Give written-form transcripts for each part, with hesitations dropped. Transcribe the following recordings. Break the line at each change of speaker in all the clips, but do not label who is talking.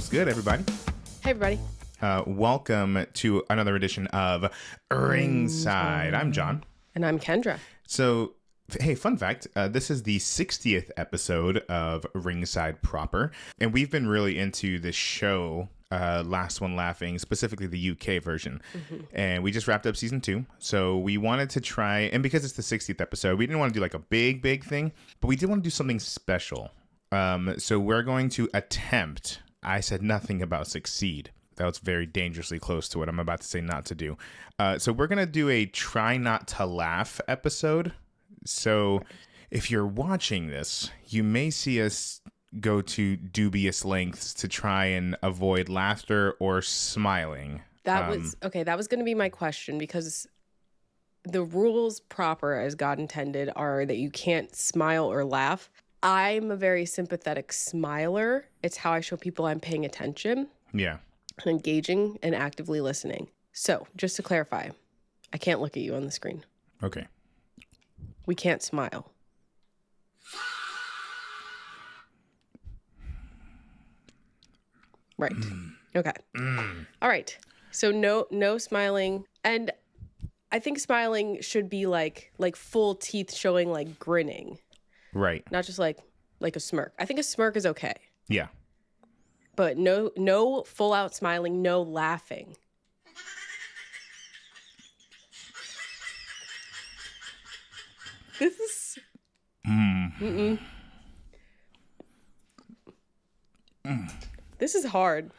What's good, everybody?
Hey, everybody.
Welcome to another edition of Ringside. I'm John.
And I'm Kendra.
So, hey, fun fact. This is the 60th episode of Ringside proper. And we've been really into this show, Last One Laughing, specifically the UK version. Mm-hmm. And we just wrapped up season 2. So we wanted to try, and because it's the 60th episode, we didn't want to do like a big thing, but we did want to do something special. So we're going to attempt, I said nothing about succeed. That was very dangerously close to what I'm about to say not to do. So we're going to do a try not to laugh episode. So if you're watching this, you may see us go to dubious lengths to try and avoid laughter or smiling.
That was going to be my question, because the rules proper as God intended are that you can't smile or laugh. I'm a very sympathetic smiler. It's how I show people I'm paying attention.
Yeah.
And engaging and actively listening. So just to clarify, I can't look at you on the screen.
Okay.
We can't smile. Right. Okay. All right. So no smiling. And I think smiling should be like full teeth showing, like grinning.
Right.
Not just like a smirk. I think a smirk is okay.
Yeah.
But no full out smiling, no laughing. This is This is hard.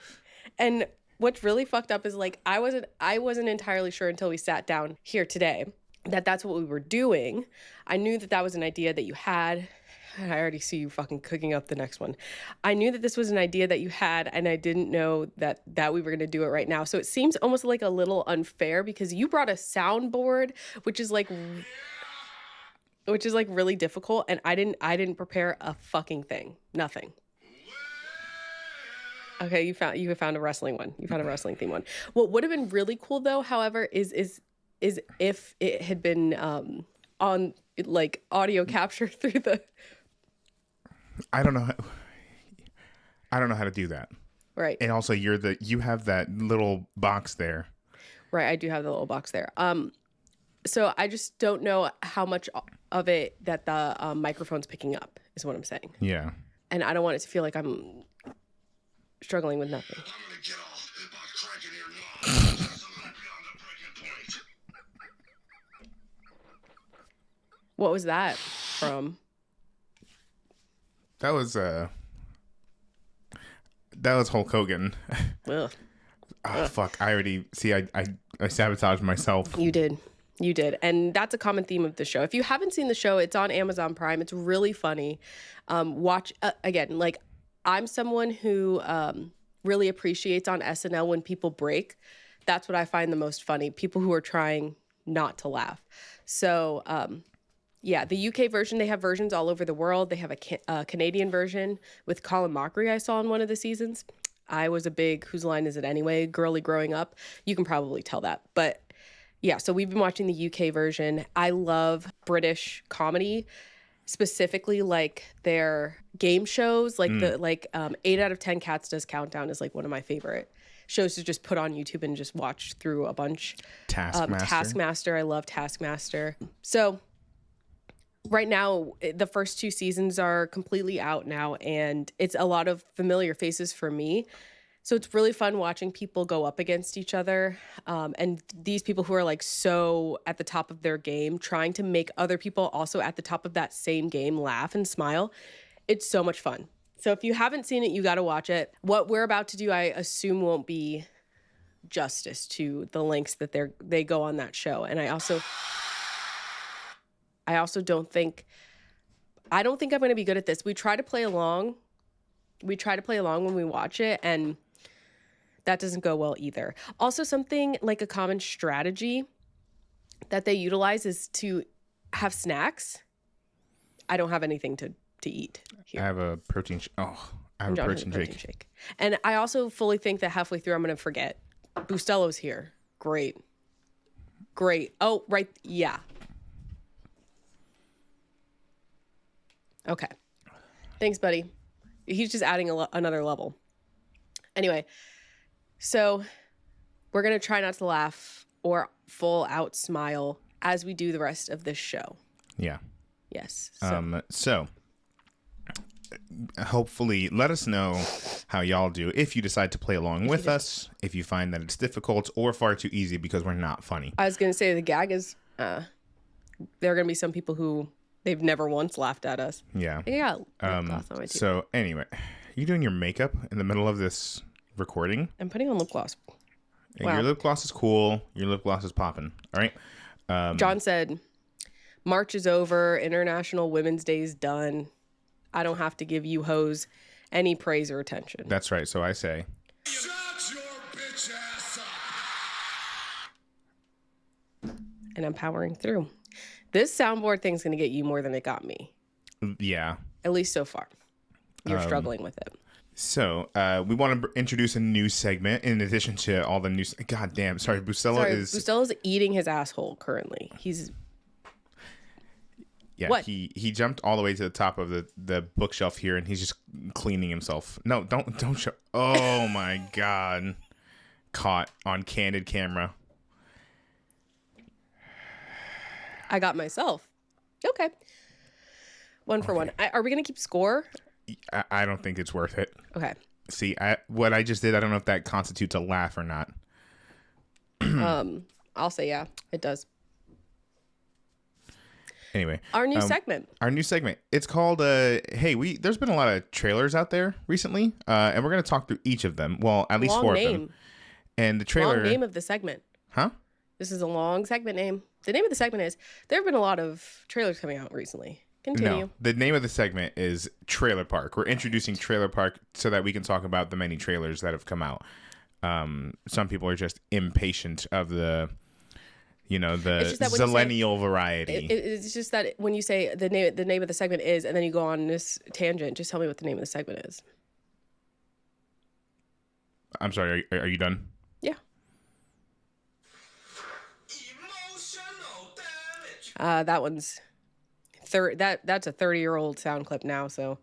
And what's really fucked up is, like, I wasn't entirely sure until we sat down here today that that's what we were doing. I knew that was an idea that you had. I already see you fucking cooking up the next one. I knew that this was an idea that you had, and I didn't know that we were going to do it right now. So it seems almost like a little unfair, because you brought a soundboard, which is like really difficult, and I didn't prepare a fucking thing. Nothing. Okay, you found a wrestling one. You found a wrestling theme one. What would have been really cool, though, however, is if it had been on like audio capture through the.
I don't know how to do that.
Right.
And also you have that little box there.
Right, I do have the little box there. So I just don't know how much of it that the microphone's picking up is what I'm saying.
Yeah.
And I don't want it to feel like I'm struggling with nothing.
I'm gonna get off by cracking your knob. I'm gonna be on the breaking point.
What was that from?
That was Hulk Hogan.
Ugh.
Oh, fuck. I already see. I sabotaged myself.
You did. And that's a common theme of the show. If you haven't seen the show, it's on Amazon Prime. It's really funny. Watch again. Like, I'm someone who really appreciates on SNL when people break. That's what I find the most funny. People who are trying not to laugh. So, yeah, the UK version, they have versions all over the world. They have a Canadian version with Colin Mockery I saw in one of the seasons. I was a big Whose Line Is It Anyway girly growing up. You can probably tell that. But yeah, so we've been watching the UK version. I love British comedy, specifically like their game shows. Like 8 out of 10 Cats Does Countdown is like one of my favorite shows to just put on YouTube and just watch through a bunch. Taskmaster. I love Taskmaster. So right now, the first 2 seasons are completely out now, and it's a lot of familiar faces for me. So it's really fun watching people go up against each other. And these people who are like so at the top of their game, trying to make other people also at the top of that same game laugh and smile. It's so much fun. So if you haven't seen it, you got to watch it. What we're about to do, I assume, won't be justice to the lengths that they go on that show. And I don't think I'm going to be good at this. We try to play along when we watch it, and that doesn't go well either. Also, something like a common strategy that they utilize is to have snacks. I don't have anything to eat here.
I have a protein protein shake.
And I also fully think that halfway through I'm going to forget. Bustello's here. Great. Oh, right. Yeah. Okay. Thanks, buddy. He's just adding another level. Anyway, so we're going to try not to laugh or full out smile as we do the rest of this show.
Yeah.
Yes.
So hopefully let us know how y'all do if you decide to play along with us, if you find that it's difficult or far too easy because we're not funny.
I was going to say the gag is there are going to be some people who they've never once laughed at us.
Yeah.
Yeah. Lip gloss on my teeth.
So anyway, you doing your makeup in the middle of this recording?
I'm putting on lip gloss.
And
Wow.
your lip gloss is cool. Your lip gloss is popping. All right.
John said, March is over. International Women's Day is done. I don't have to give you hoes any praise or attention.
That's right. So I say,
Shut your bitch ass up.
And I'm powering through. This soundboard thing's going to get you more than it got me.
yeah.
At least so far. You're struggling with it.
So we want to introduce a new segment in addition to all the new. God damn. Sorry.
Bustella's eating his asshole currently. He's
Yeah,
What?
he jumped all the way to the top of the bookshelf here, and he's just cleaning himself. No, don't show. Oh my god, caught on candid camera.
I got myself. Okay. One for one. Are we going to keep score?
I don't think it's worth it.
Okay.
See, what I just did, I don't know if that constitutes a laugh or not.
I'll say yeah, it does.
Anyway,
Our new segment.
our new segment. It's called hey, there's been a lot of trailers out there recently, and we're gonna talk through each of them. Well, at least
Long
4
name.
of them. And the trailer.
Long name of the segment.
Huh?
This is a long segment name. The name of the segment is, there have been a lot of trailers coming out recently. Continue.
No, the name of the segment is Trailer Park. We're introducing Trailer Park so that we can talk about the many trailers that have come out. Some people are just impatient of the
just that when you say-
zillennial variety.
It's just that when you say the name of the segment is, and then you go on this tangent, just tell me what the name of the segment is.
I'm sorry, are you done?
Yeah.
Emotional damage.
That one's that's a 30-year-old sound clip now, so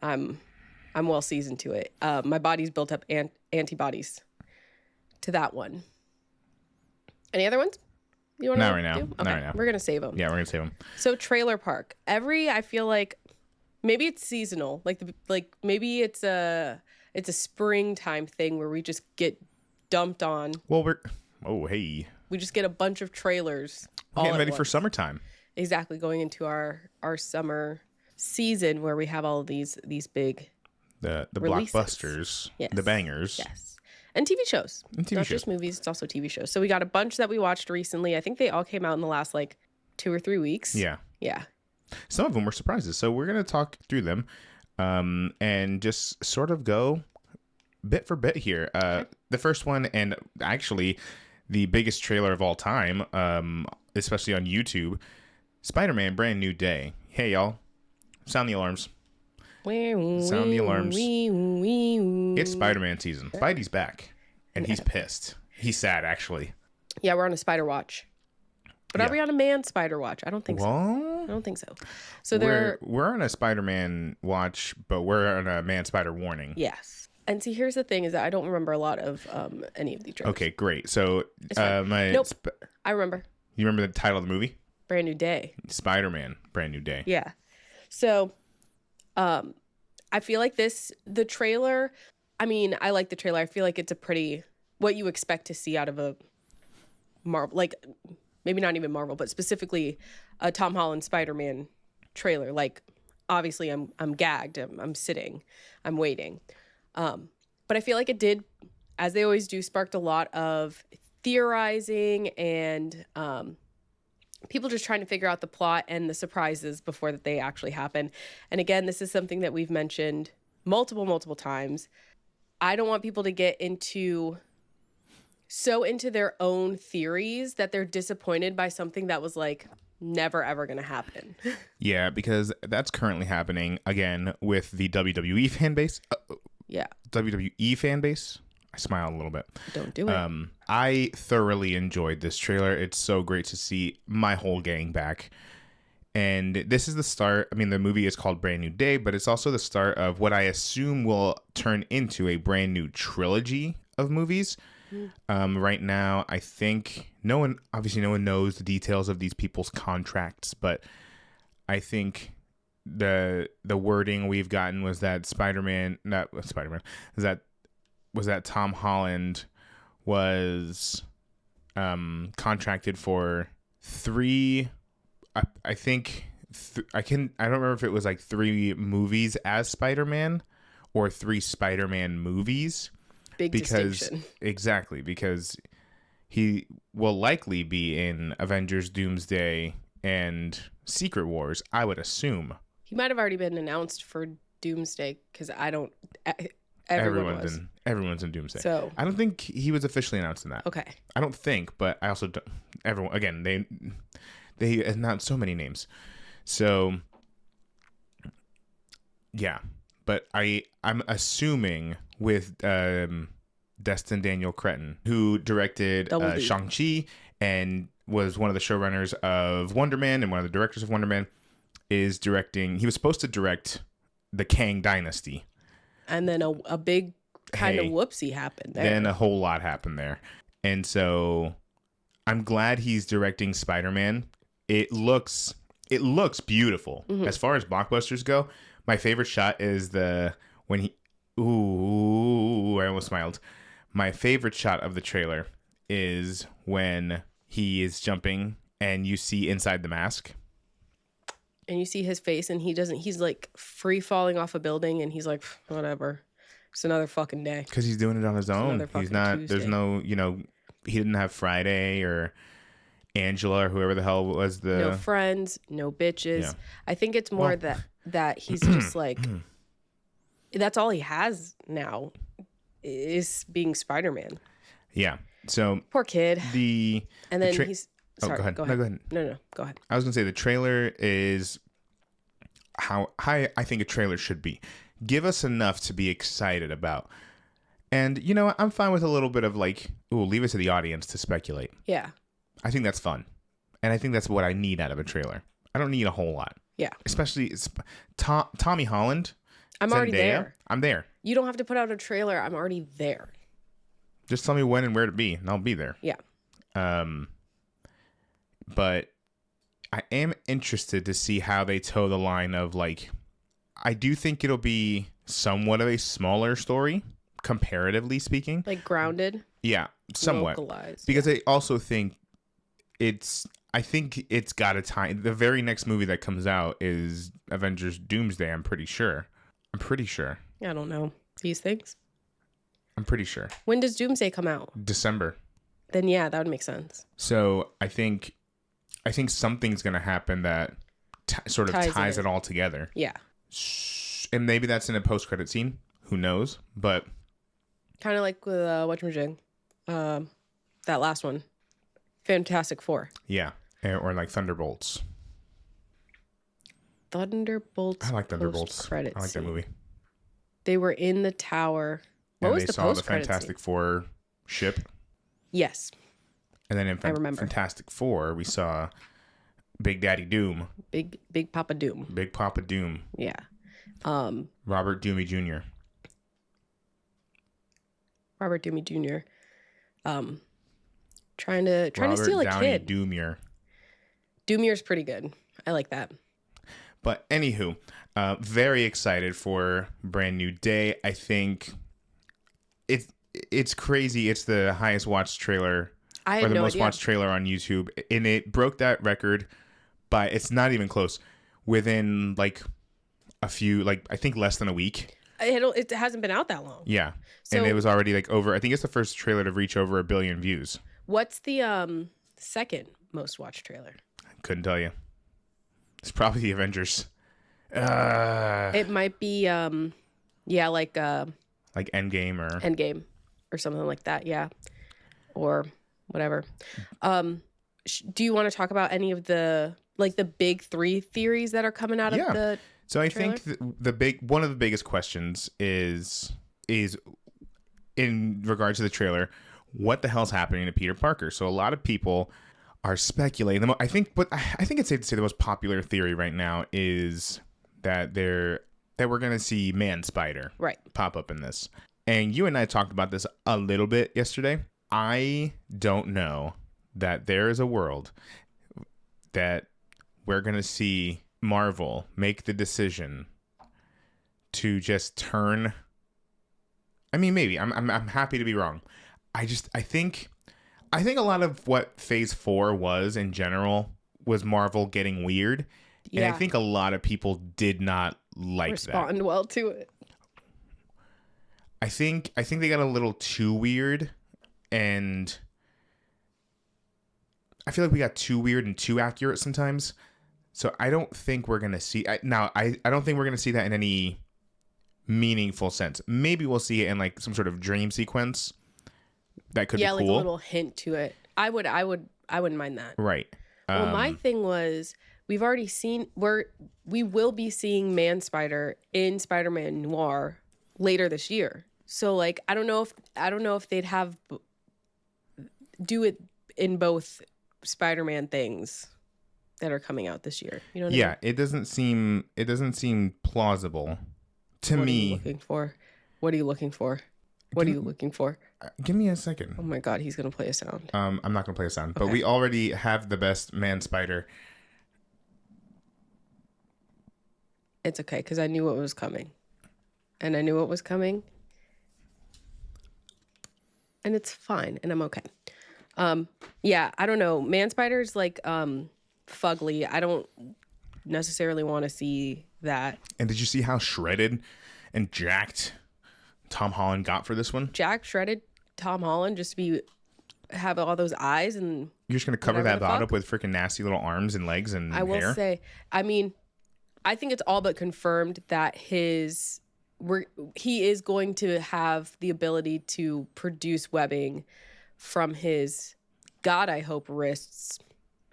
I'm well seasoned to it. My body's built up antibodies to that one. Any other ones you want to
Not right now.
do?
Not right now.
We're gonna save them.
Yeah, we're gonna save them.
So Trailer Park. I feel like maybe it's seasonal. Like maybe it's a springtime thing where we just get dumped on.
Well, hey,
We just get a bunch of trailers.
we're
all
getting
at
ready for
once.
summertime.
Exactly, going into our summer season where we have all of these big
The
Releases.
blockbusters,
Yes.
the bangers.
yes. And TV shows.
And TV
Not
shows.
just movies, it's also TV shows. So we got a bunch that we watched recently. I think they all came out in the last 2 or 3 weeks.
Yeah.
Yeah.
Some of them were surprises, so we're gonna talk through them, and just sort of go bit for bit here. The first one, and actually the biggest trailer of all time, especially on YouTube, Spider-Man: Brand New Day. Hey y'all, sound the alarms. Sound the alarms. It's Spider-Man season. Spidey's back, and he's pissed. He's sad, actually.
Yeah, we're on a spider watch. But
Yeah.
are we on a man spider watch? I don't think so. I
Well,
don't think so. So they're
we're on a Spider-Man watch, but we're on a man spider warning.
yes. And see, here's the thing: is that I don't remember a lot of any of these trailers.
Okay, great. So,
fine. Nope. I remember.
You remember the title of the movie?
Brand New Day.
Spider-Man: Brand New Day.
Yeah. So, I feel like the trailer, I mean, I like the trailer. I feel like it's a pretty, what you expect to see out of a Marvel, maybe not even Marvel, but specifically a Tom Holland Spider-Man trailer. Obviously I'm gagged. I'm sitting. I'm waiting. But I feel like it did, as they always do, sparked a lot of theorizing and people just trying to figure out the plot and the surprises before that they actually happen. And again, this is something that we've mentioned multiple times. I don't want people to get into their own theories that they're disappointed by something that was never ever going to happen.
Yeah, because that's currently happening again with the WWE fan base.
Yeah.
WWE fan base. I smiled a little bit.
Don't do it.
I thoroughly enjoyed this trailer. It's so great to see my whole gang back. And this is the start. I mean, the movie is called Brand New Day, but it's also the start of what I assume will turn into a brand new trilogy of movies. Right now, I think no one knows the details of these people's contracts, but I think the wording we've gotten was that that Tom Holland was contracted for three. I think I don't remember if it was like 3 movies as Spider-Man or 3 Spider-Man movies.
Big distinction.
Exactly, because he will likely be in Avengers Doomsday and Secret Wars, I would assume.
He might have already been announced for Doomsday because
Everyone's in Doomsday.
So
I don't think he was officially announced in that.
Okay.
I don't think, but I also don't, everyone again they announced so many names. So yeah, but I'm assuming with Destin Daniel Cretton, who directed Shang-Chi and was one of the showrunners of Wonder Man and one of the directors of Wonder Man, is directing. He was supposed to direct the Kang Dynasty. And
then a big kind of whoopsie happened there.
Then a whole lot happened there. And so I'm glad he's directing Spider-Man. It looks beautiful. Mm-hmm. As far as blockbusters go, my favorite shot is I almost smiled. My favorite shot of the trailer is when he is jumping and you see inside the mask.
And you see his face and he's like free falling off a building and he's like, whatever. It's another fucking day.
Because he's doing it on his own. He's not,
Tuesday.
There's no, he didn't have Friday or Angela or whoever the hell was
no friends, no bitches. Yeah. I think it's more that he's just like, that's all he has now is being Spider-Man.
Yeah. So
poor kid.
Sorry,
go ahead.
No, go ahead.
No, go ahead.
I was going to say the trailer is how high I think a trailer should be. Give us enough to be excited about. And, I'm fine with a little bit of leave it to the audience to speculate.
Yeah.
I think that's fun. And I think that's what I need out of a trailer. I don't need a whole lot.
Yeah.
Especially Tommy Holland.
I'm already there.
I'm there.
You don't have to put out a trailer. I'm already there.
Just tell me when and where to be, and I'll be there.
Yeah.
But I am interested to see how they toe the line of I do think it'll be somewhat of a smaller story, comparatively speaking.
Like grounded?
Yeah, somewhat.
Localized.
Because I also think I think it's got a time. The very next movie that comes out is Avengers Doomsday, I'm pretty sure.
I don't know these things.
I'm pretty sure.
When does Doomsday come out?
December.
Then yeah, that would make sense.
So I think something's going to happen that sort of ties it all together.
Yeah.
And maybe that's in a post-credit scene. Who knows? But
kind of like with whatchamajig, that last one, Fantastic Four.
Yeah, or like Thunderbolts.
Thunderbolts.
I like Thunderbolts. I like that movie.
They were in the tower. What was the post-credit
scene? They saw the Fantastic Four ship.
Yes.
And then in Fantastic Four, we saw Big Daddy Doom.
Big Papa Doom.
Big Papa Doom.
Yeah.
Robert Doomey Jr.
Robert Doomey Jr. Trying to steal a
Downey
kid.
Doomier.
Doomier's pretty good. I like that.
But anywho, very excited for Brand New Day. I think it's crazy. It's the highest watched trailer or the most watched trailer on YouTube, and it broke that record by, it's not even close, within a few, I think less than a week.
It hasn't been out that long.
Yeah. So, and it was already over, I think it's the first trailer to reach over 1 billion views.
What's the second most watched trailer?
I couldn't tell you. It's probably the Avengers.
It might be Endgame or something like that, yeah. Or whatever. Do you want to talk about any of the big 3 theories that are coming out of the
So I
trailer?
think one of the biggest questions is in regards to the trailer, what the hell's happening to Peter Parker? So a lot of people are speculating. I think it's safe to say the most popular theory right now is that we're gonna see Man Spider
Right.
pop up in this. And you and I talked about this a little bit yesterday. I don't know that there is a world that we're gonna see Marvel make the decision to just turn. I mean, maybe I'm happy to be wrong. I think a lot of what Phase 4 was in general was Marvel getting weird, and I think a lot of people did not
respond well to it.
I think they got a little too weird, and I feel like we got too weird and too accurate sometimes. So I don't think we're gonna see. I don't think we're gonna see that in any meaningful sense. Maybe we'll see it in like some sort of dream sequence. That could be cool.
Yeah, like a little hint to it. I wouldn't mind that.
Right.
Well, my thing was we will be seeing Man Spider in Spider-Man Noir later this year. So like I don't know if they'd do it in both Spider-Man things that are coming out this year. You know what I mean?
It doesn't seem plausible to me.
What are you looking for? What are you looking for? What are you looking for?
Give me a second.
Oh my God, he's gonna play a sound.
I'm not gonna play a sound, but we already have the best Man Spider.
It's okay because I knew what was coming, and I knew what was coming, and it's fine, and I'm okay. Yeah, I don't know. Man Spider's like fugly. I don't necessarily want to see that. And
did you see how shredded and jacked Tom Holland got for this one?
Jack shredded Tom Holland just to have all those eyes, and
you're just gonna cover that bod up with freaking nasty little arms and legs and hair?
I will say, I mean, I think it's all but confirmed that he is going to have the ability to produce webbing from his, God, I hope, wrists,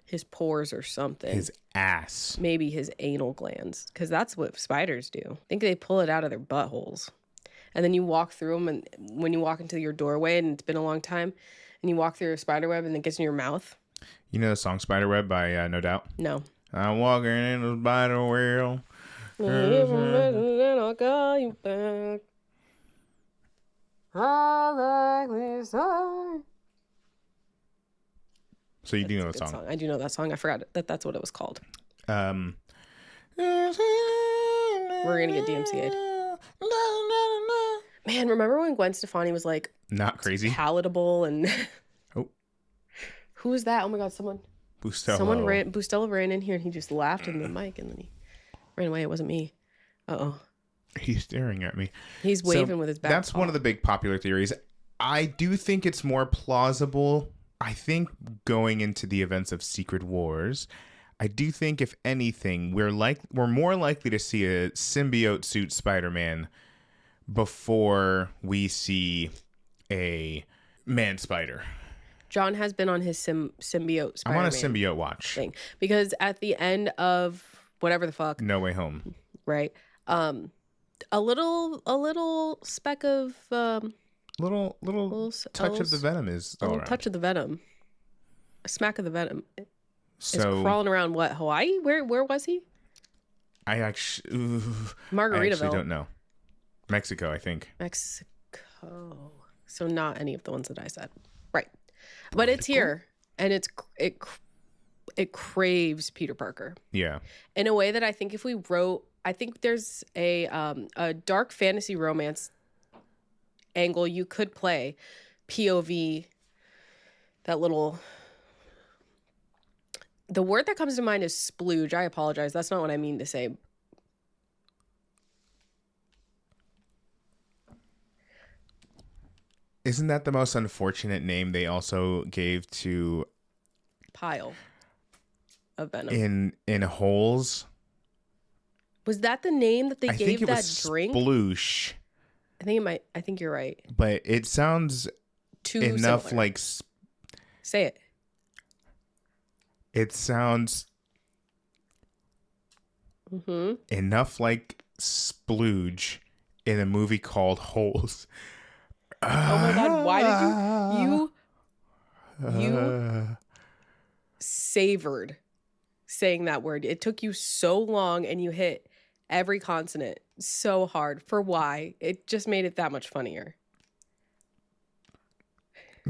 his pores or something.
His ass. Maybe his anal glands,
because that's what spiders do. I think they pull it out of their buttholes. And then you walk through them, and when you walk into your doorway and it's been a long time, and you walk through a spider web and it gets in your mouth.
You know the song Spiderweb by No Doubt?
No.
I'm walking in the spider wheel.
Then I'll call you back. I like this song.
So you do know the song.
I do know that song. I forgot that's what it was called.
We're
gonna get DMCA'd. Man, remember when Gwen Stefani was like
not crazy,
palatable, and
oh,
who was that? Oh my God, Bustelo ran in here and he just laughed in the mic and then he ran away. It wasn't me.
He's staring at me.
He's waving with his back.
That's one of the big popular theories. I do think it's more plausible. I think going into the events of Secret Wars, I do think if anything, we're more likely to see a symbiote suit Spider-Man before we see a Man Spider.
John has been on his symbiote Spider-Man.
I'm on a symbiote watch
thing because at the end of whatever the fuck,
No Way Home,
right? A little speck of
little touch of the Venom is all around.
Touch of the Venom, a smack of the Venom is crawling around. What, Hawaii? Where was he?
I actually
Margaritaville.
Don't know. Mexico, I think.
Mexico. So not any of the ones that I said. Right. But it's here, and it craves Peter Parker.
Yeah.
In a way that I think if we wrote, I think there's a dark fantasy romance angle you could play, POV, that little. The word that comes to mind is splooge. I apologize. That's not what I mean to say.
Isn't that the most unfortunate name they also gave to
pile of Venom
in holes?
Was that the name that they gave that drink?
Splooge.
I think you're right.
But it sounds
too
enough
similar.
like.
Say it.
It sounds enough like Splooge in a movie called Holes.
Oh my God! Why did you savored saying that word. It took you so long and you hit every consonant so hard. For why? It just made it that much funnier.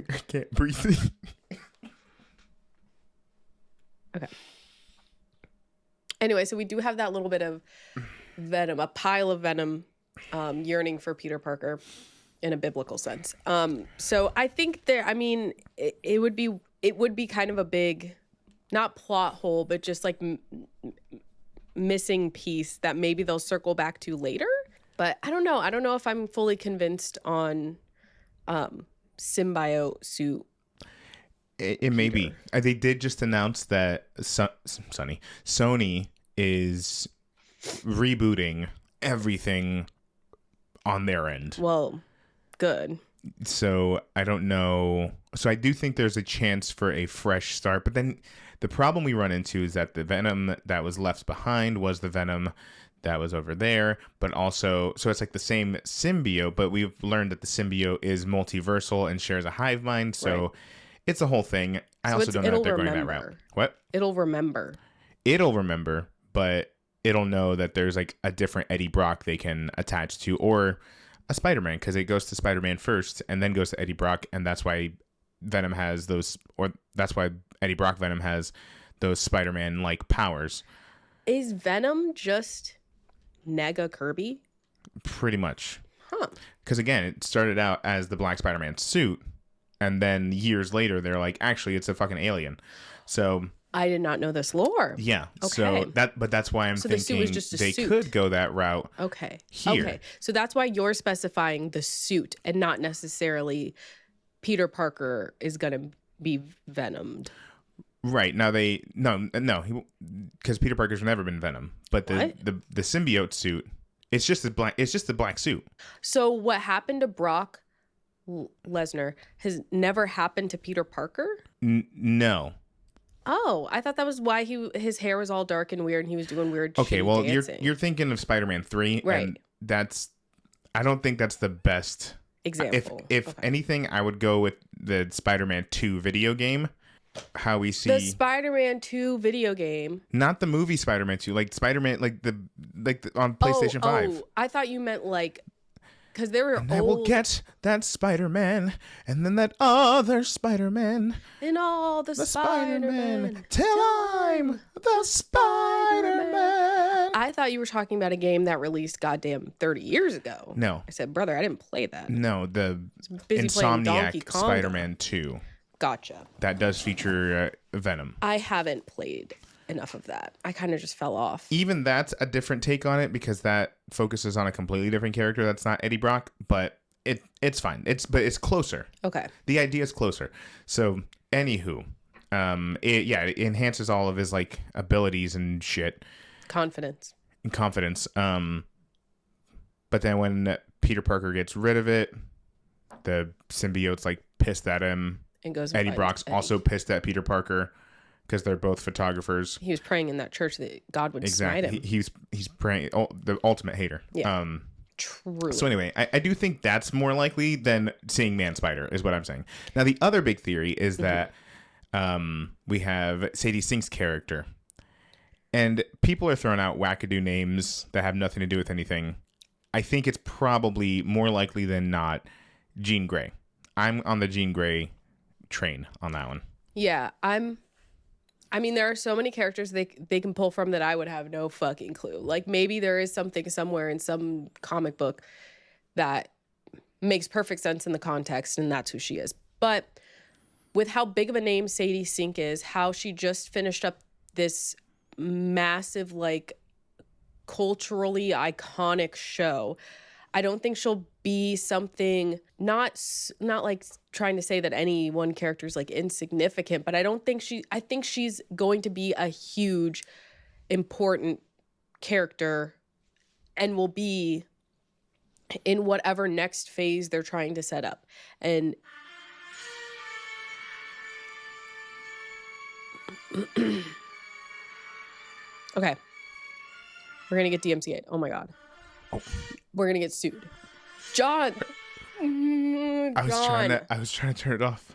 I can't breathe.
Okay. Anyway, so we do have that little bit of Venom, a pile of Venom, yearning for Peter Parker in a biblical sense. So I think it would be kind of a big, not plot hole, but just like missing piece that maybe they'll circle back to later. But I don't know. I don't know if I'm fully convinced on symbiote suit.
It may be. They did just announce that Sony is rebooting everything on their end.
Well, good.
So I don't know. So I do think there's a chance for a fresh start. But then the problem we run into is that the Venom that was left behind was the Venom that was over there. But also, so it's like the same symbiote, but we've learned that the symbiote is multiversal and shares a hive mind. So
Right.
It's a whole thing. I also don't know if they're going that route. What?
It'll remember,
but it'll know that there's like a different Eddie Brock they can attach to, or a Spider-Man, because it goes to Spider-Man first and then goes to Eddie Brock, and that's why Venom has those, or that's why Eddie Brock Venom has those Spider-Man-like powers.
Is Venom just Nega Kirby?
Pretty much.
Huh.
Because again, it started out as the Black Spider-Man suit, and then years later, they're like, actually, it's a fucking alien. So
I did not know this lore.
yeah.
Okay.
So that's why I'm
the suit was
thinking
just a
they
suit.
could go that route.
Okay.
Here.
Okay. So that's why you're specifying the suit and not necessarily Peter Parker is going to be Venomed.
Right. Now because Peter Parker's never been Venom, but the symbiote suit, it's just the black suit.
So what happened to Brock Lesnar has never happened to Peter Parker?
No.
Oh, I thought that was why his hair was all dark and weird and he was doing weird
Okay, well,
dancing.
you're thinking of Spider-Man 3,
Right.
And I don't think that's the best
example.
If anything, I would go with the Spider-Man 2 video game. How we see
the Spider-Man 2 video game.
Not the movie Spider-Man 2, like Spider-Man, like the on PlayStation 5.
Oh, I thought you meant like, because there were
And I will get that Spider-Man, and then that other Spider-Man,
and all the Spider-Man
till I'm the Spider-Man.
I thought you were talking about a game that released goddamn 30 years ago.
No.
I said, brother, I didn't play that.
No, the
Busy playing Donkey
Insomniac
Kong.
Spider-Man 2.
Gotcha.
That does feature Venom.
I haven't played enough of that. I kind of just fell off.
Even that's a different take on it because that focuses on a completely different character that's not Eddie Brock, but it's fine. It's closer.
Okay.
The idea is closer. So, anywho, it enhances all of his like abilities and shit.
Confidence.
And confidence. But then when Peter Parker gets rid of it, the symbiote's like pissed at him.
And goes.
Eddie Brock's also pissed at Peter Parker because they're both photographers.
He was praying in that church that God would smite him.
He's praying the ultimate hater.
Yeah. True.
So anyway, I do think that's more likely than seeing Man Spider is what I'm saying. Now the other big theory is that we have Sadie Sink's character, and people are throwing out wackadoo names that have nothing to do with anything. I think it's probably more likely than not Jean Grey. I'm on the Jean Grey train on that one.
Yeah, I mean, there are so many characters they can pull from that I would have no fucking clue. Like, maybe there is something somewhere in some comic book that makes perfect sense in the context, and that's who she is. But with how big of a name Sadie Sink is, how she just finished up this massive, like, culturally iconic show, I don't think she'll be something, not like trying to say that any one character is like insignificant, but I think she's going to be a huge, important character and will be in whatever next phase they're trying to set up. And okay, we're going to get DMCA'd. Oh my God. We're gonna get sued. John.
I was trying to turn it off.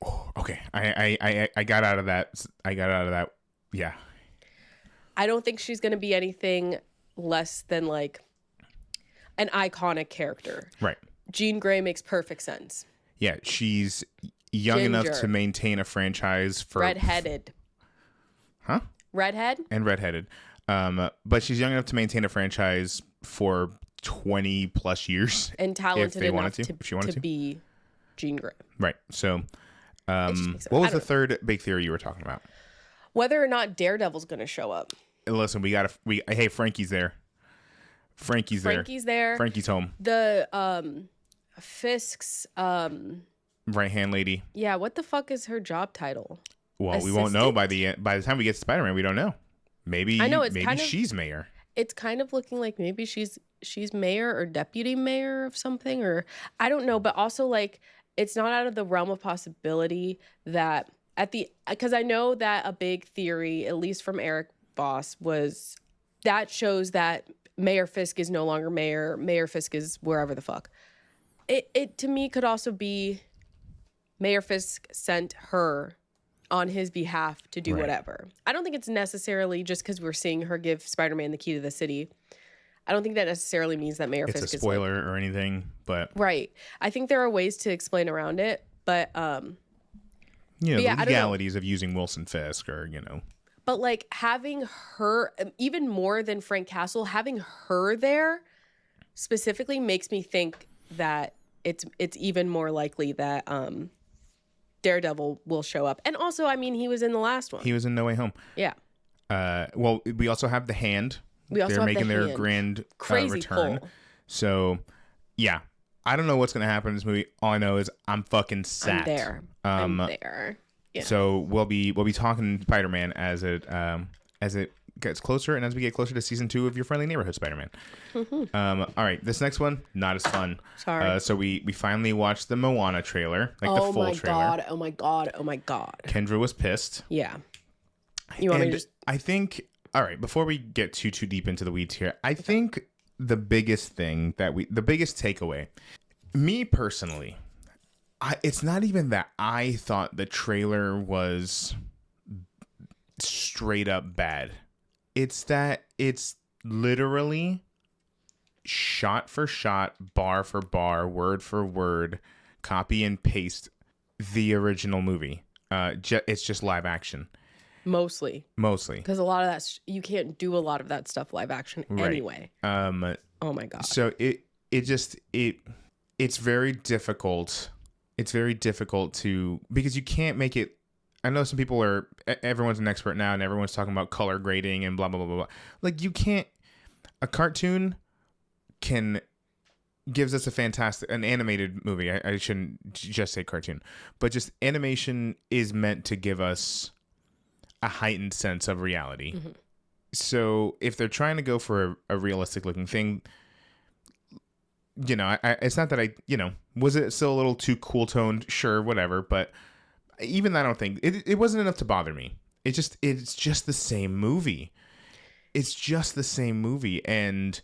Oh. Okay. I got out of that. Yeah.
I don't think she's going to be anything less than like an iconic character.
Right.
Jean Grey makes perfect sense.
Yeah. She's young enough
Ginger.
to maintain a franchise for
Redheaded.
Huh?
Redhead?
And redheaded. But she's young enough to maintain a franchise for 20 plus years.
And talented enough
if she wanted to
be Jean Grey.
Right. So,
It just makes sense.
what was
I
the
don't-
third big theory you were talking about?
Whether or not Daredevil's going to show up.
Listen, hey, Frankie's there. Frankie's
there.
Frankie's home.
The Fisk's
Right hand lady.
yeah, what the fuck is her job title?
Well, we won't know
Assistant?
by the time we get to Spider-Man. We don't know. Maybe
I know, it's
maybe
kind of-
she's mayor.
It's kind of looking like maybe she's mayor or deputy mayor of something, or I don't know, but also like it's not out of the realm of possibility that because I know that a big theory, at least from Eric Voss, was that shows that Mayor Fisk is no longer mayor. Mayor Fisk is wherever the fuck. It to me could also be Mayor Fisk sent her on his behalf to do
Right.
whatever. I don't think it's necessarily just because we're seeing her give Spider-Man the key to the city. I don't think that necessarily means that Mayor
It's
Fisk
a
is like,
spoiler or anything, but
right. I think there are ways to explain around it, but
you know,
yeah,
the
I don't know.
legalities of using Wilson Fisk, or
but like having her even more than Frank Castle, having her there specifically makes me think that it's even more likely that Daredevil will show up. And also, I mean, he was in the last one.
he was in No Way Home.
Yeah.
Well, we also have the Hand.
We also
They're
have the
making their
Hand.
grand
Crazy
return.
pull.
So, yeah, I don't know what's gonna happen in this movie. All I know is I'm fucking sad.
I'm there. I'm there. Yeah.
So we'll be talking Spider-Man as it gets closer, and as we get closer to season 2 of Your Friendly Neighborhood Spider-Man. All right, this next one not as fun.
Sorry.
So we finally watched the Moana trailer, like the full trailer.
God. Oh my god. Oh my god.
Kendra was pissed.
Yeah. You want me
And
to just
I think, all right, before we get too deep into the weeds here, I think the biggest takeaway, me personally, it's not even that I thought the trailer was straight up bad. It's that it's literally shot for shot, bar for bar, word for word, copy and paste the original movie. It's just live action.
mostly
Mostly.
because a lot of that you can't do a lot of that stuff live action anyway. Oh my god.
So it's very difficult. It's very difficult to, because you can't make it. I know some people everyone's an expert now and everyone's talking about color grading and blah, blah, blah, blah, blah. Like you can't, a cartoon gives us an animated movie. I shouldn't just say cartoon, but just animation is meant to give us a heightened sense of reality.
Mm-hmm.
So if they're trying to go for a realistic looking thing, it's not that was it still a little too cool toned? Sure, whatever. But even I don't think it wasn't enough to bother me. It's just the same movie. It's just the same movie. And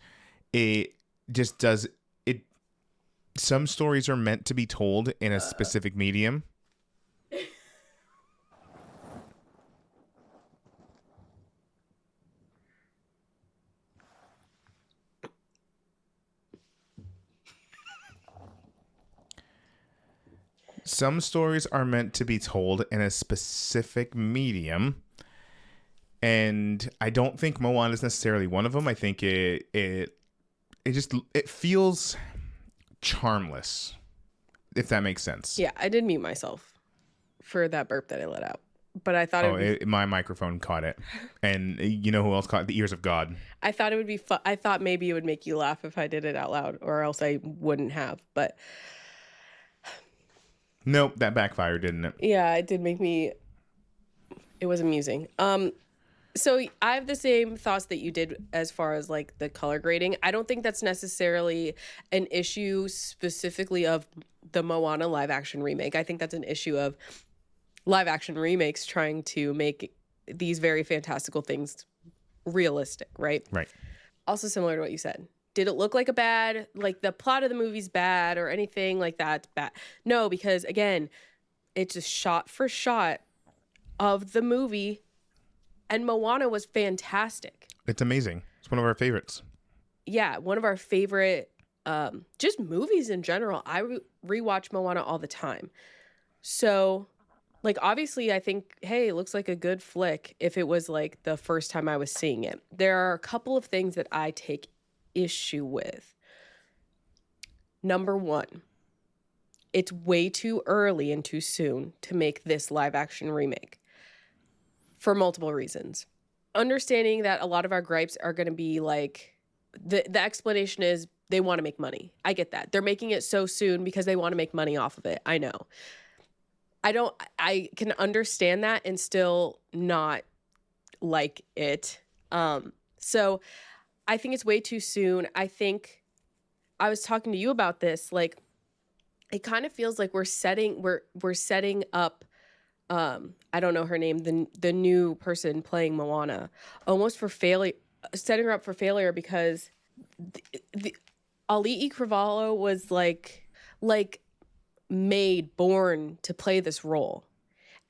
it just does it. Some stories are meant to be told in a specific medium. Some stories are meant to be told in a specific medium, and I don't think Moana is necessarily one of them. I think it feels charmless, if that makes sense.
Yeah, I did mute myself for that burp that I let out, but I thought
My microphone caught it, and you know who else caught it? The ears of God.
I thought it would be fun. I thought maybe it would make you laugh if I did it out loud, or else I wouldn't have. But
Nope, that backfired, didn't it?
yeah, it did make me. It was amusing. So I have the same thoughts that you did as far as like the color grading. I don't think that's necessarily an issue specifically of the Moana live action remake. I think that's an issue of live action remakes trying to make these very fantastical things realistic, right?
Right.
Also similar to what you said. Did it look like the plot of the movie's bad or anything like that's bad? No, because again, it's a shot for shot of the movie, and Moana was fantastic.
It's amazing. It's one of our favorites.
Yeah, one of our favorite just movies in general. I rewatch Moana all the time. So, like, obviously, I think, hey, it looks like a good flick if it was like the first time I was seeing it. There are a couple of things that I take issue with. Number one, it's way too early and too soon to make this live action remake for multiple reasons. Understanding that a lot of our gripes are going to be like, the explanation is they want to make money. I get that. They're making it so soon because they want to make money off of it. I know. I can understand that and still not like it. So I think it's way too soon. I think I was talking to you about this. Like, it kind of feels like we're setting up. I don't know her name. The new person playing Moana, almost for failure, setting her up for failure because the Ali'i Cravalho was like born to play this role,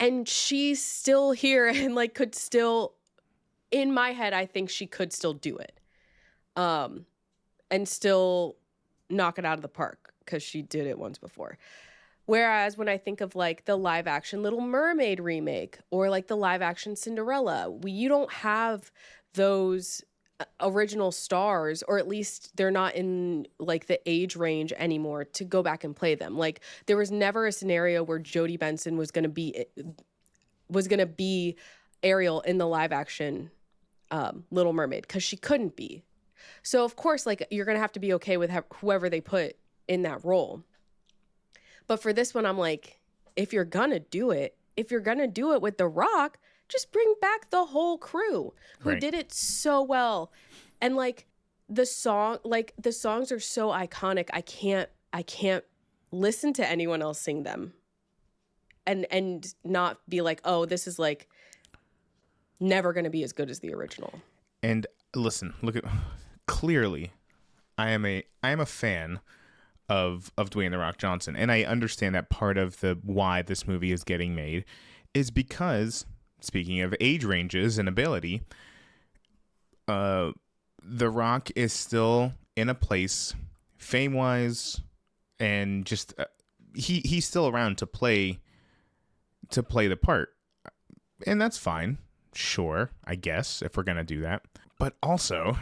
and she's still here and like could still, in my head, I think she could still do it, and still knock it out of the park because she did it once before. Whereas when I think of like the live action Little Mermaid remake or like the live action Cinderella, you don't have those original stars, or at least they're not in like the age range anymore to go back and play them. Like, there was never a scenario where Jodie Benson was going to be Ariel in the live action Little Mermaid, because she couldn't be. So of course, like, you're going to have to be okay with whoever they put in that role. But for this one, I'm like, if you're going to do it with The Rock, just bring back the whole crew who did it so well. And like the songs are so iconic. I can't listen to anyone else sing them and not be like, oh, this is like never going to be as good as the original.
And listen, clearly I am a fan of Dwayne The Rock Johnson, and I understand that part of the why this movie is getting made is because, speaking of age ranges and ability, The Rock is still in a place, fame-wise, and just he's still around to play the part, and that's fine. Sure, I guess, if we're gonna do that, but also,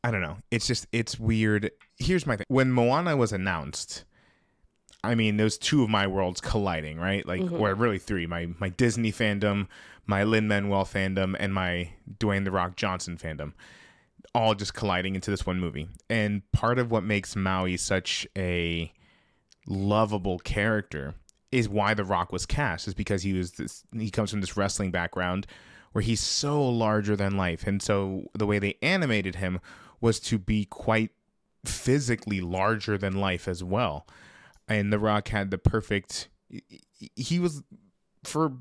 I don't know. It's weird. Here's my thing. When Moana was announced, I mean, those two of my worlds colliding, right? Like, or really three. My Disney fandom, my Lin-Manuel fandom, and my Dwayne The Rock Johnson fandom, all just colliding into this one movie. And part of what makes Maui such a lovable character is why The Rock was cast, is because he comes from this wrestling background where he's so larger than life. And so the way they animated him was to be quite physically larger than life as well. And The Rock had the perfect, he was, for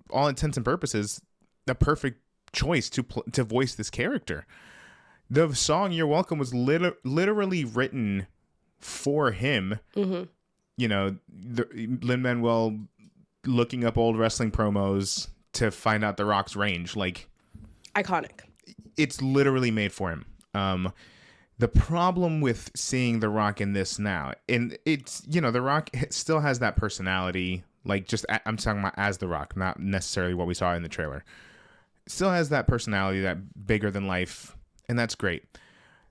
all intents and purposes, the perfect choice to voice this character. The song "You're Welcome" was literally written for him. Mm-hmm. You know, Lin-Manuel looking up old wrestling promos to find out The Rock's range. Like,
iconic.
It's literally made for him. The problem with seeing The Rock in this now, and it's, you know, The Rock still has that personality, like, just, I'm talking about as The Rock, not necessarily what we saw in the trailer. Still has that personality, that bigger than life, and that's great.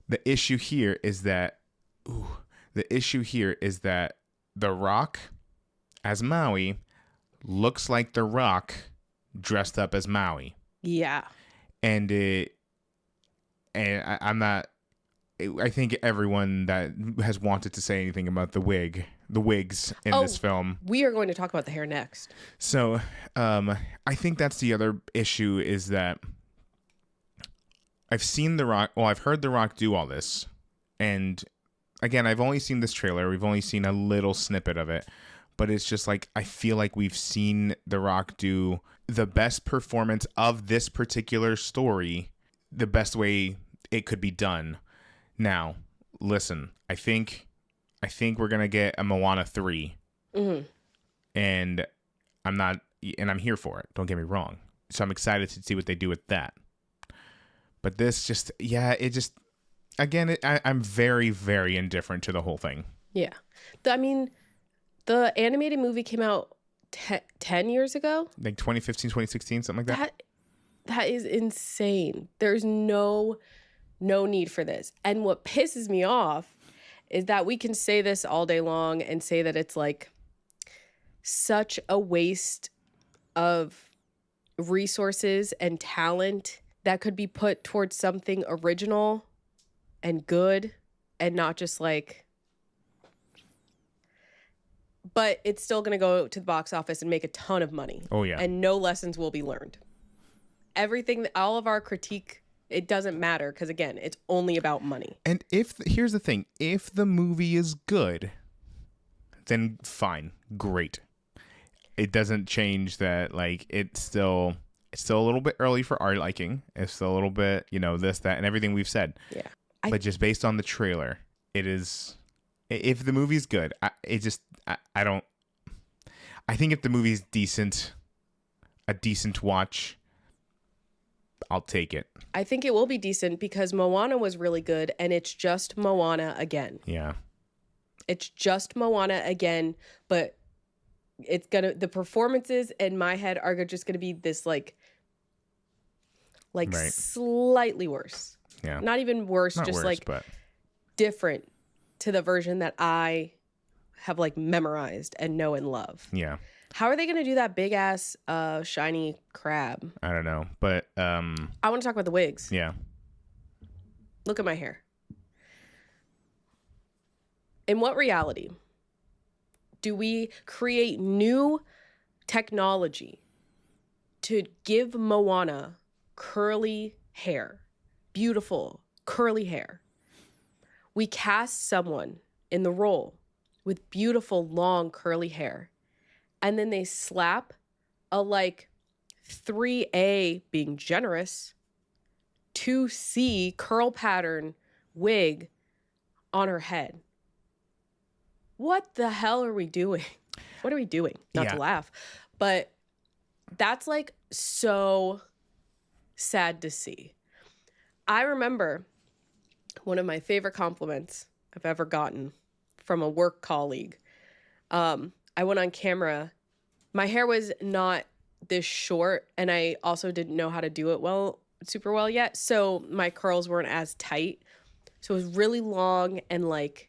The issue here is that The Rock as Maui looks like The Rock dressed up as Maui.
Yeah.
And I'm not, I think everyone that has wanted to say anything about the wigs in this film.
We are going to talk about the hair next.
So I think that's the other issue, is that I've seen The Rock, I've heard The Rock do all this. And again, I've only seen this trailer. We've only seen a little snippet of it. But it's just like, I feel like we've seen The Rock do the best performance of this particular story the best way it could be done. Now, listen, I think we're going to get a Moana 3. Mm-hmm. and I'm here for it. Don't get me wrong. So I'm excited to see what they do with that. But this just, again, I'm very, very indifferent to the whole thing.
Yeah. The animated movie came out 10 years ago.
Like 2015, 2016, something like that.
That is insane. There's no need for this. And what pisses me off is that we can say this all day long and say that it's like such a waste of resources and talent that could be put towards something original and good and not just like, but it's still going to go to the box office and make a ton of money.
Oh yeah.
And no lessons will be learned. Everything, all of our critique, it doesn't matter because again, it's only about money.
And here's the thing, if the movie is good, then fine, great. It doesn't change that, like, it's still a little bit early for our liking. It's still a little bit, this, that, and everything we've said.
Yeah.
But just based on the trailer, it is, if the movie's good, I think if the movie's a decent watch, I'll take it.
I think it will be decent because Moana was really good and it's just Moana again.
Yeah.
It's just Moana again, but the performances in my head are just gonna be this like right. Slightly worse.
Yeah.
Not even worse,
Not
just
worse,
like
but
different to the version that I have like memorized and know and love.
Yeah.
How are they gonna do that big ass shiny crab?
I don't know, but
I want to talk about the wigs.
Yeah.
Look at my hair. In what reality do we create new technology to give Moana curly hair, beautiful curly hair? We cast someone in the role with beautiful long curly hair, and then they slap a like 3A, being generous, 2C curl pattern wig on her head. What the hell are we doing? What are we doing? Not to laugh, but that's like so sad to see. I remember one of my favorite compliments I've ever gotten from a work colleague. I went on camera. My hair was not this short, and I also didn't know how to do it super well yet. So my curls weren't as tight. So it was really long and like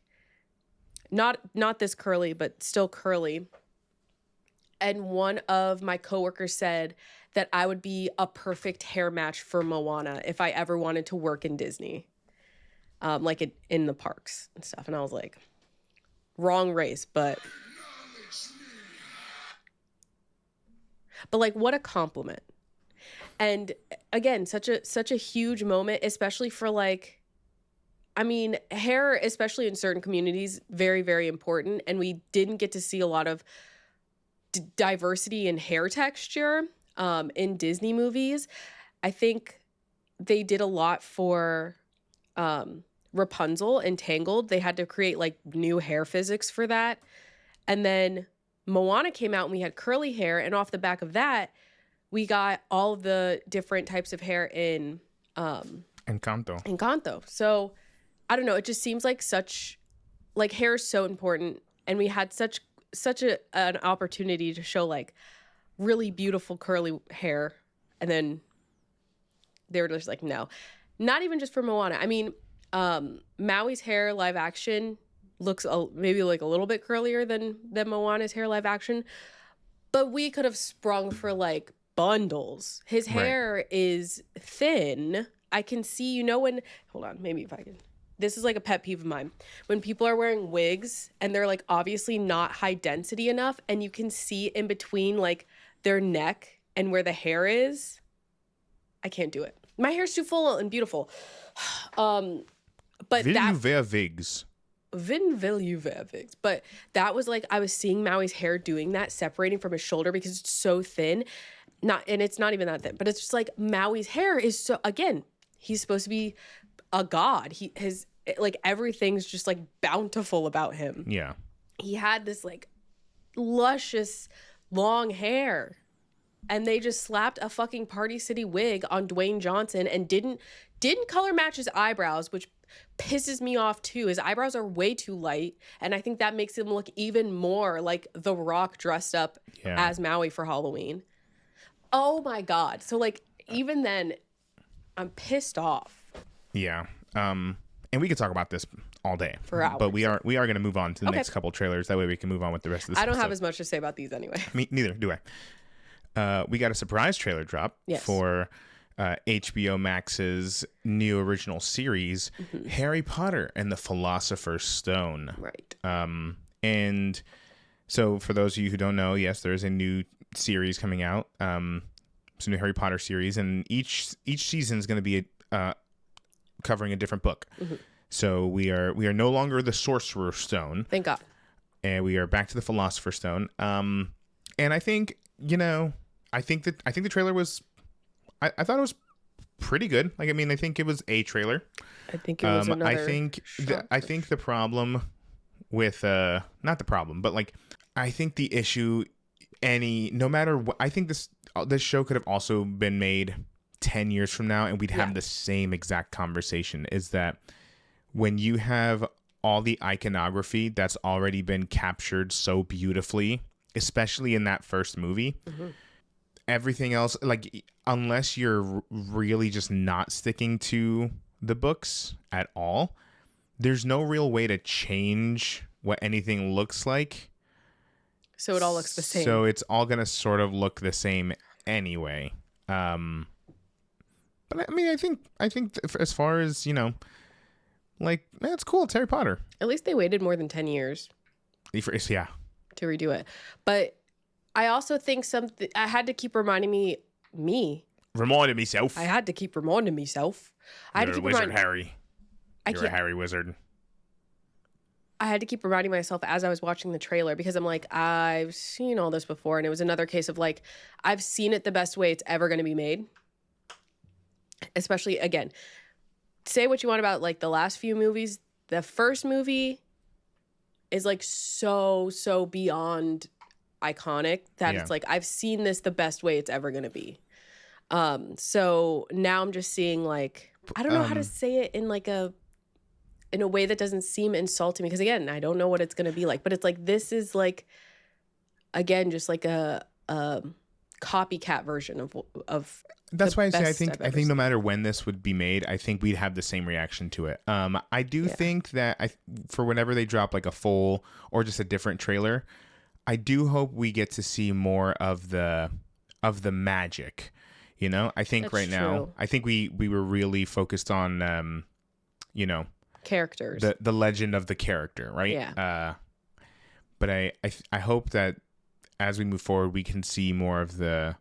not this curly, but still curly. And one of my coworkers said that I would be a perfect hair match for Moana if I ever wanted to work in Disney, like in the parks and stuff. And I was like, wrong race, but like, what a compliment. And again, such a huge moment, especially for like, I mean, hair, especially in certain communities, very, very important. And we didn't get to see a lot of diversity in hair texture in Disney movies. I think they did a lot for Rapunzel and Tangled. They had to create like new hair physics for that. And then Moana came out and we had curly hair. And off the back of that, we got all of the different types of hair in Encanto. So I don't know. It just seems like hair is so important. And we had such an opportunity to show like really beautiful curly hair. And then they were just like, no, not even just for Moana. I mean, Maui's hair live action looks maybe like a little bit curlier than Moana's hair live action, but we could have sprung for like bundles. His hair is thin. I can see, when, hold on, maybe if I can, this is like a pet peeve of mine. When people are wearing wigs and they're like obviously not high density enough and you can see in between like their neck and where the hair is, I can't do it. My hair's too full and beautiful. But
Will you wear wigs?
Will you wear wigs? But that was like, I was seeing Maui's hair doing that, separating from his shoulder because it's so thin. And it's not even that thin, but it's just like Maui's hair is so, again, he's supposed to be a god. Like everything's just like bountiful about him.
Yeah.
He had this like luscious long hair. And they just slapped a fucking Party City wig on Dwayne Johnson and didn't color match his eyebrows, which pisses me off too. His eyebrows are way too light, and I think that makes him look even more like The Rock dressed up as Maui for Halloween. Oh my god. So like even then I'm pissed off.
Yeah. And we could talk about this all day.
For hours.
But we are going to move on to the next couple trailers. That way we can move on with the rest of this
I don't
episode.
have as much to say about these anyway.
Me neither do I. We got a surprise trailer drop for HBO Max's new original series, Harry Potter and the Philosopher's Stone.
Right.
And so for those of you who don't know, yes, there is a new series coming out. It's a new Harry Potter series, and each season is going to be covering a different book. So we are no longer the Sorcerer's Stone.
Thank God.
And we are back to the Philosopher's Stone. And I think, I think the trailer was, I thought it was pretty good. Like, I mean, I think it was a trailer.
I think it was another.
I think the problem with, not the problem, but like, I think the issue, no matter what, I think this show could have also been made 10 years from now and we'd have the same exact conversation, is that when you have all the iconography that's already been captured so beautifully, especially in that first movie, everything else, like, unless you're really just not sticking to the books at all, there's no real way to change what anything looks like.
So it all looks the same.
So it's all going to sort of look the same anyway. But I mean, I think as far as, like, it's cool. It's Harry Potter.
At least they waited more than 10 years.
Yeah.
To redo it. But I also think I had to keep reminding
Reminding myself.
I had to keep reminding myself.
You're a wizard, Harry. You're a Harry wizard.
I had to keep reminding myself as I was watching the trailer, because I'm like, I've seen all this before. And it was another case of like, I've seen it the best way it's ever going to be made. Especially, again, say what you want about like the last few movies. The first movie is like so beyond iconic that it's like, I've seen this the best way it's ever going to be. So now I'm just seeing like, I don't know how to say it in like in a way that doesn't seem insulting, because again, I don't know what it's going to be like, but it's like, this is like, again, just like a copycat version of
that's why I say I think no matter when this would be made, I think we'd have the same reaction to it. I do think that for whenever they drop like a full or just a different trailer, I do hope we get to see more of the magic. I think that's right true. Now, I think we were really focused on
characters,
the legend of the character, right?
Yeah.
But I hope that as we move forward, we can see more of the.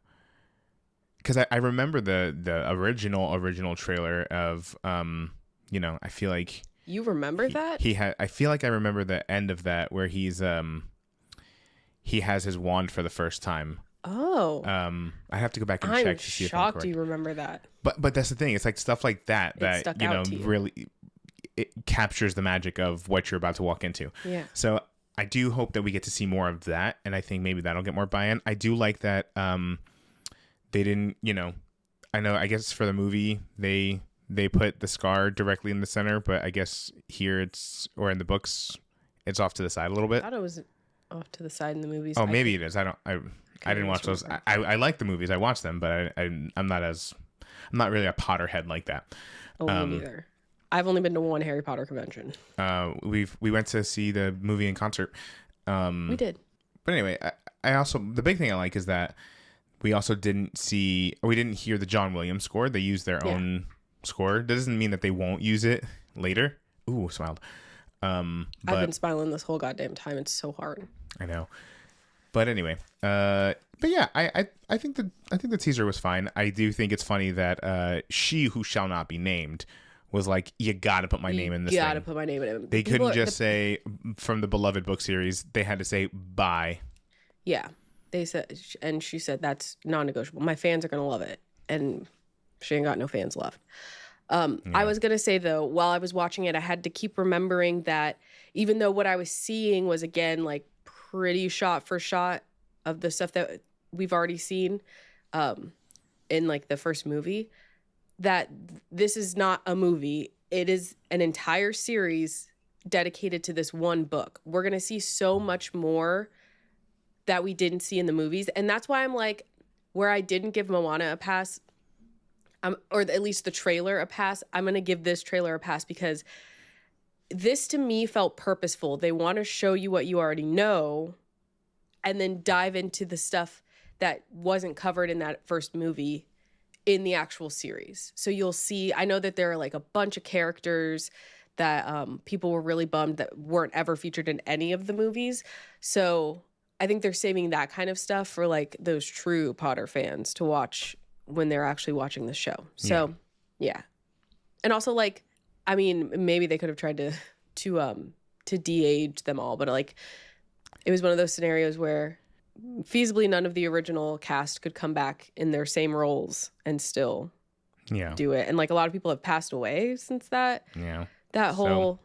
Because I remember the original trailer of I feel like
you remember that
I feel like I remember the end of that where he has his wand for the first time.
Oh.
I have to go back and check to see if I'm correct.
I'm shocked you remember that.
But that's the thing. It's like stuff like that really it captures the magic of what you're about to walk into.
Yeah.
So I do hope that we get to see more of that, and I think maybe that'll get more buy-in. I do like that they didn't, I guess for the movie they put the scar directly in the center, but I guess here or in the books it's off to the side a little bit.
I thought it was off to the side in the movies.
Oh, maybe it is. I didn't watch those. I like the movies. I watched them, but I'm not really a Potterhead like that.
Oh, me neither. I've only been to one Harry Potter convention.
We went to see the movie in concert.
We did.
But anyway, I also, the big thing I like is that we also didn't hear the John Williams score. They used their own score. That doesn't mean that they won't use it later. Ooh, smiled.
I've been smiling this whole goddamn time. It's so hard.
I know. But anyway, but yeah, I think the teaser was fine. I do think it's funny that she who shall not be named was like, you got to put my name in this thing. You got to
put my name in it.
They couldn't just say from the beloved book series. They had to say bye.
Yeah. They said, and she said, that's non-negotiable. My fans are going to love it. And she ain't got no fans left. I was going to say, though, while I was watching it, I had to keep remembering that even though what I was seeing was, again, like pretty shot for shot of the stuff that we've already seen in like the first movie, that this is not a movie. It is an entire series dedicated to this one book. We're going to see so much more that we didn't see in the movies. And that's why I'm like, where I didn't give Moana a pass, or at least the trailer a pass, I'm going to give this trailer a pass because this to me felt purposeful. They want to show you what you already know and then dive into the stuff that wasn't covered in that first movie in the actual series. So you'll see, I know that there are like a bunch of characters that people were really bummed that weren't ever featured in any of the movies. So I think they're saving that kind of stuff for like those true Potter fans to watch when they're actually watching the show. So yeah. And also like, I mean, maybe they could have tried to de-age them all, but like it was one of those scenarios where feasibly none of the original cast could come back in their same roles and still do it. And like a lot of people have passed away since that whole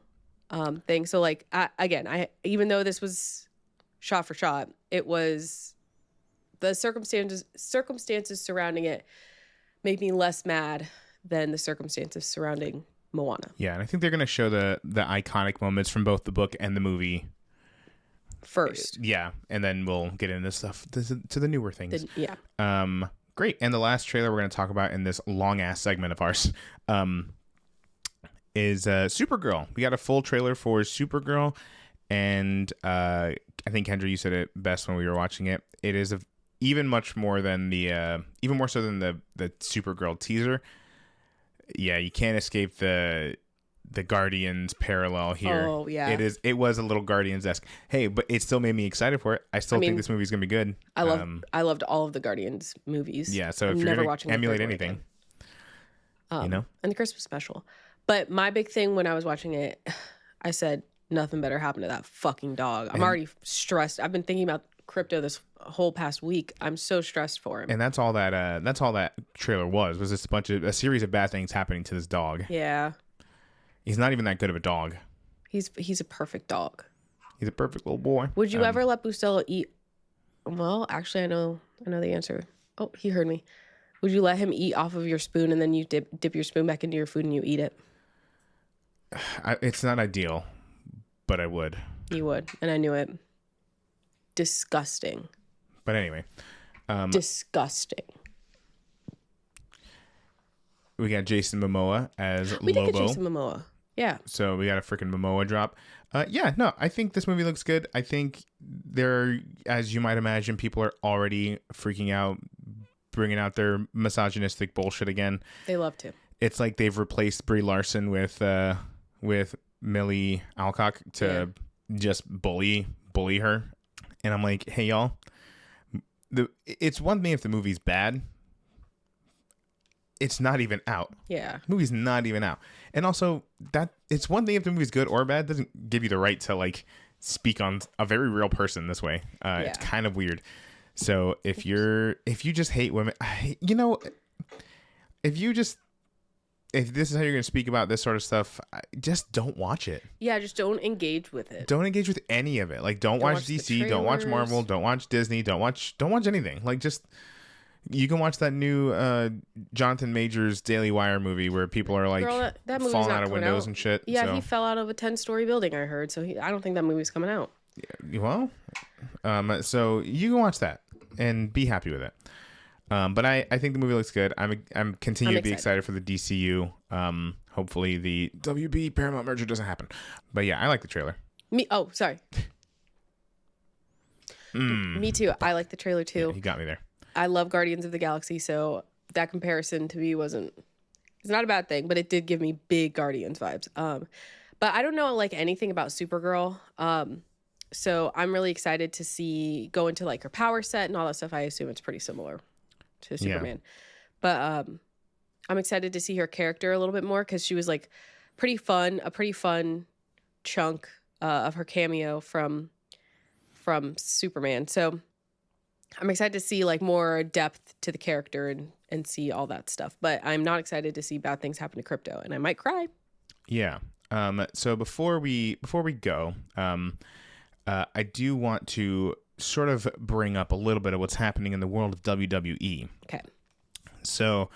thing. So like I even though this was shot for shot, it was the circumstances surrounding it make me less mad than the circumstances surrounding Moana.
Yeah, and I think they're going to show the iconic moments from both the book and the movie
first.
Yeah, and then we'll get into stuff to the newer things.
Yeah.
Great. And the last trailer we're going to talk about in this long ass segment of ours is Supergirl. We got a full trailer for Supergirl, and I think Kendra, you said it best when we were watching it. It is even more so than the Supergirl teaser. Yeah, you can't escape the Guardians parallel here.
Oh yeah,
it was a little Guardians-esque. Hey, but it still made me excited for it. I think this movie's gonna be good.
I loved all of the Guardians movies.
Yeah, so if you're gonna emulate anything,
and the Christmas special. But my big thing when I was watching it, I said nothing better happened to that fucking dog. I'm already stressed. I've been thinking about Crypto this whole past week. I'm so stressed for him.
And that's all that trailer was just a series of bad things happening to this dog.
Yeah.
He's not even that good of a dog.
He's a perfect dog.
He's a perfect little boy.
Would you ever let Bustelo eat? Well, actually, I know the answer. Oh, he heard me. Would you let him eat off of your spoon and then you dip your spoon back into your food and you eat it?
It's not ideal, but I would.
You would, and I knew it. Disgusting.
But anyway.
Disgusting.
We got Jason Momoa as Lobo.
We did get Jason Momoa. Yeah.
So we got a freaking Momoa drop. I think this movie looks good. I think as you might imagine, people are already freaking out, bringing out their misogynistic bullshit again.
They love to.
It's like they've replaced Brie Larson with Millie Alcock to just bully her. And I'm like, hey, y'all, it's one thing if the movie's bad. It's not even out.
Yeah.
The movie's not even out. And also, that it's one thing if the movie's good or bad. It doesn't give you the right to, like, speak on a very real person this way. It's kind of weird. So if you just hate women, if this is how you're going to speak about this sort of stuff, just don't watch it.
Yeah, just don't engage with it.
Don't engage with any of it. Like, don't watch DC, don't watch Marvel, don't watch Disney, don't watch anything. Like, just, you can watch that new Jonathan Majors Daily Wire movie where people are like
that
falling out of windows and shit.
Yeah, so. He fell out of a 10-story building, I heard. So I don't think that movie's coming out.
Well, so you can watch that and be happy with it. But I think the movie looks good. I'm continuing to be excited for the DCU. Hopefully the WB Paramount merger doesn't happen. But yeah, I like the trailer.
Sorry. Me too. I like the trailer too.
Yeah, you got me there.
I love Guardians of the Galaxy, so that comparison to me it's not a bad thing, but it did give me big Guardians vibes. But I don't know like anything about Supergirl. So I'm really excited to go into like her power set and all that stuff. I assume it's pretty similar to Superman. But I'm excited to see her character a little bit more because she was like a pretty fun chunk of her cameo from Superman. So I'm excited to see like more depth to the character and see all that stuff. But I'm not excited to see bad things happen to Crypto, and I might cry.
Yeah. So before we go, I do want to sort of bring up a little bit of what's happening in the world of WWE.
Okay.
So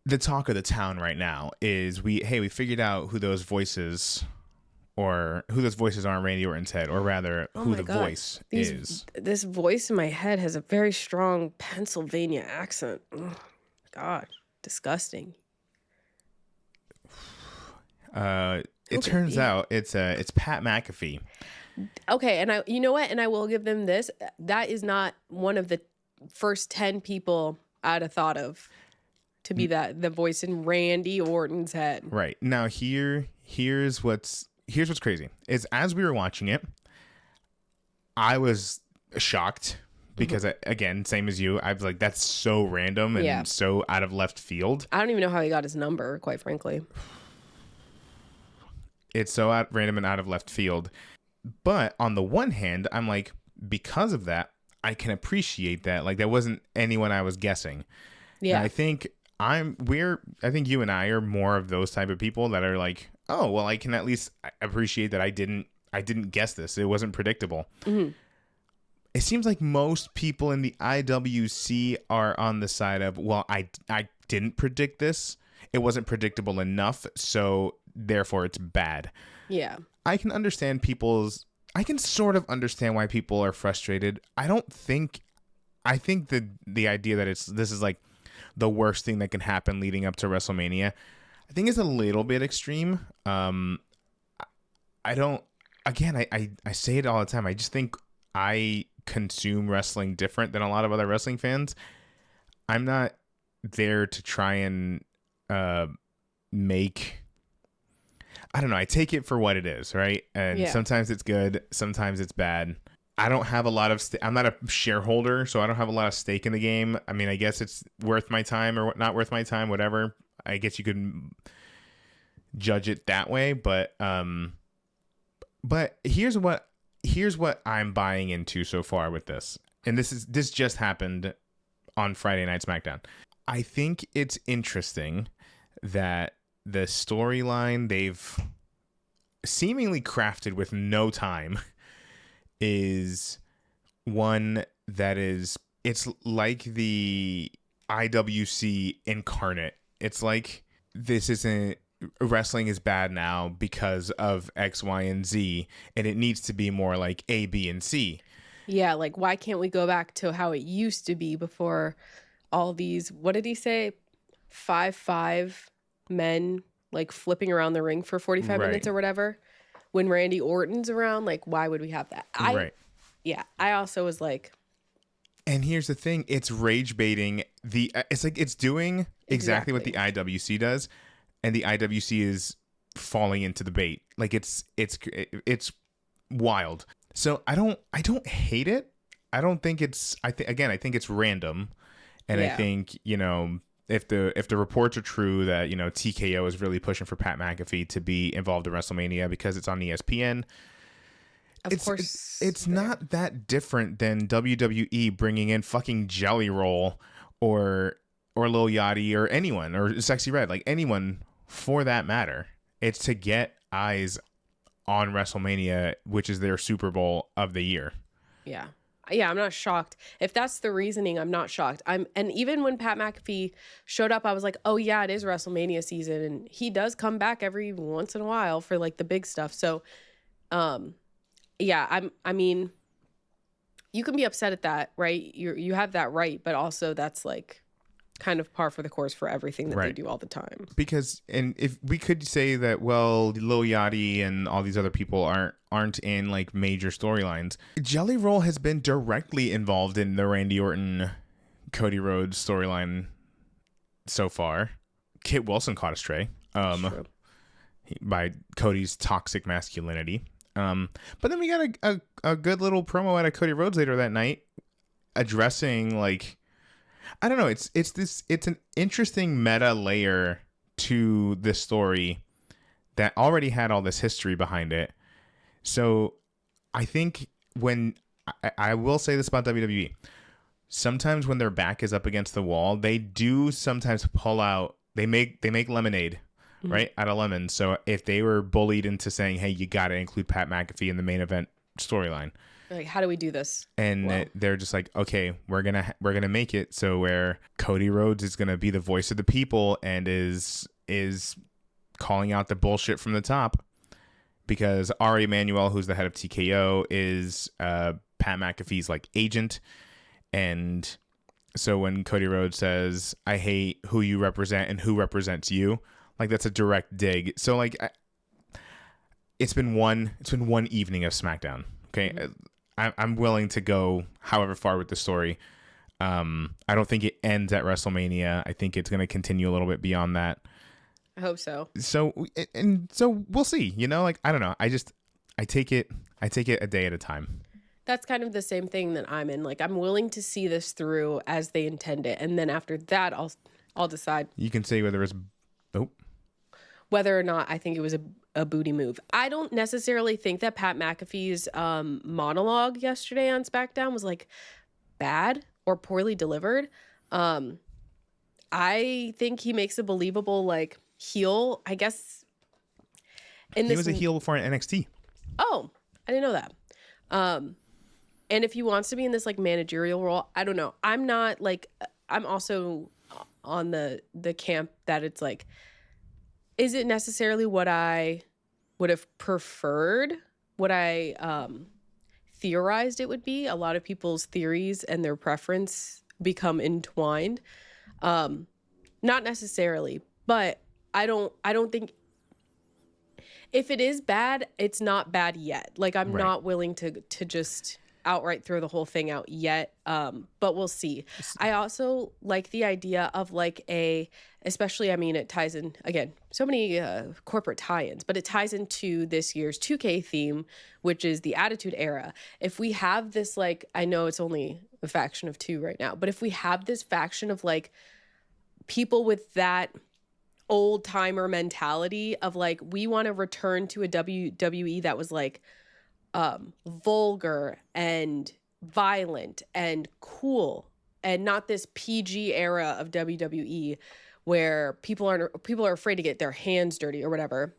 the talk of the town right now is we figured out who those voices are in Randy Orton's head, or rather who the voice is.
This voice in my head has a very strong Pennsylvania accent. Ugh, God, disgusting.
It turns out it's Pat McAfee.
Okay, and you know what? And I will give them this. That is not one of the first 10 people I'd have thought of to be the voice in Randy Orton's head.
Right. Now here's what's crazy. Is as we were watching it, I was shocked because again, same as you, I was like, that's so random and so out of left field.
I don't even know how he got his number, quite frankly.
It's so random and out of left field. But on the one hand, I'm like, because of that, I can appreciate that. Like, that wasn't anyone I was guessing. Yeah. And I think you and I are more of those type of people that are like, oh, well, I can at least appreciate that I didn't guess this. It wasn't predictable. Mm-hmm. It seems like most people in the IWC are on the side of, well, I didn't predict this. It wasn't predictable enough, so therefore it's bad.
Yeah.
I can sort of understand why people are frustrated. I think the idea that this is like the worst thing that can happen leading up to WrestleMania, I think is a little bit extreme. I say it all the time. I just think I consume wrestling different than a lot of other wrestling fans. I'm not there to try and make, I don't know, I take it for what it is, right? And sometimes it's good, sometimes it's bad. I don't have a lot of I'm not a shareholder, so I don't have a lot of stake in the game. I mean, I guess it's worth my time or not worth my time, whatever. I guess you could judge it that way, but here's what I'm buying into so far with this. And this just happened on Friday Night SmackDown. I think it's interesting that the storyline they've seemingly crafted with no time is one that it's like the IWC incarnate. It's like, this isn't, wrestling is bad now because of X, Y, and Z, and it needs to be more like A, B, and C.
Yeah, like, why can't we go back to how it used to be before all these, what did he say? 5'5" men like flipping around the ring for 45 minutes or whatever. When Randy Orton's around, like, why would we have that? Right. Yeah, I also was like,
and here's the thing, it's rage baiting it's like it's doing exactly what the IWC does, and the IWC is falling into the bait. Like, it's wild. So I don't hate it. I don't think it's, I think it's random. And I think, if the reports are true that, TKO is really pushing for Pat McAfee to be involved in WrestleMania because it's on ESPN,
of course,
it's not that different than WWE bringing in fucking Jelly Roll or Lil Yachty or anyone, or Sexy Red, like anyone for that matter. It's to get eyes on WrestleMania, which is their Super Bowl of the year.
Yeah. Yeah, I'm not shocked. If that's the reasoning, I'm not shocked. And even when Pat McAfee showed up, I was like, oh yeah, it is WrestleMania season, and he does come back every once in a while for like the big stuff. So, yeah, I mean, you can be upset at that, right? You have that right, but also that's like kind of par for the course for everything that they do all the time.
Because, and if we could say that, well, Lil Yachty and all these other people aren't in like major storylines. Jelly Roll has been directly involved in the Randy Orton, Cody Rhodes storyline so far. Kit Wilson caught a stray by Cody's toxic masculinity. But then we got a good little promo out of Cody Rhodes later that night addressing, like, I don't know, it's an interesting meta layer to this story that already had all this history behind it. So I think when I will say this about WWE, sometimes when their back is up against the wall, they do sometimes pull out, they make lemonade, right, out of lemons. So if they were bullied into saying, hey, you got to include Pat McAfee in the main event storyline,
Like, how do we do this?
And they're just like, okay, we're gonna make it so where Cody Rhodes is gonna be the voice of the people and is calling out the bullshit from the top, because Ari Emanuel, who's the head of TKO, is Pat McAfee's like agent. And so when Cody Rhodes says, I hate who you represent and who represents you, like that's a direct dig. So like it's been one evening of SmackDown. Okay. Mm-hmm. I'm willing to go however far with the story. I don't think it ends at WrestleMania. I think it's going to continue a little bit beyond that.
I hope so.
So we'll see, like, I don't know. I take it a day at a time.
That's kind of the same thing that I'm in. Like, I'm willing to see this through as they intend it. And then after that, I'll decide.
You can say whether
or not I think it was a booty move. I don't necessarily think that Pat McAfee's monologue yesterday on SmackDown was like bad or poorly delivered. I think he makes a believable like heel, I guess.
He was a heel before in NXT.
Oh, I didn't know that. And if he wants to be in this like managerial role, I don't know. I'm not like, I'm also on the camp that it's like, is it necessarily what I would have preferred? What I theorized it would be? A lot of people's theories and their preference become entwined. Not necessarily, but I don't think if it is bad, it's not bad yet. Like I'm not willing to just outright throw the whole thing out yet. But we'll see. I also like the idea of like especially, I mean, it ties in, again, so many corporate tie-ins, but it ties into this year's 2K theme, which is the Attitude Era. If we have this, like, I know it's only a faction of 2 right now, but if we have this faction of like people with that old timer mentality of like, we want to return to a WWE that was like vulgar and violent and cool, and not this PG era of WWE where people are afraid to get their hands dirty or whatever.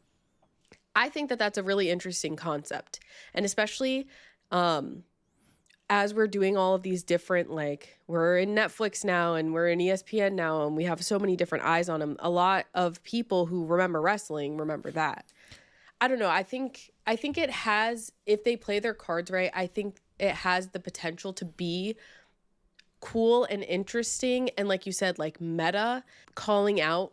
I think that that's a really interesting concept, and especially as we're doing all of these different, like, we're in Netflix now and we're in ESPN now and we have so many different eyes on them. A lot of people who remember wrestling remember that. I don't know. I think it has, if they play their cards right, I think it has the potential to be cool and interesting. And like you said, like meta, calling out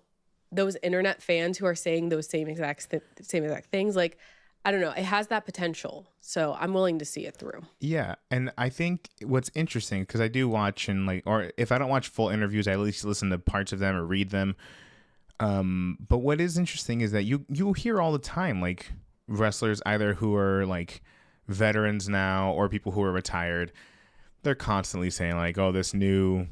those internet fans who are saying those same exact things. Like, I don't know. It has that potential. So I'm willing to see it through.
Yeah. And I think what's interesting, because I do watch and like, or if I don't watch full interviews, I at least listen to parts of them or read them. But what is interesting is that you hear all the time, like wrestlers either who are like veterans now or people who are retired, they're constantly saying like, oh, this new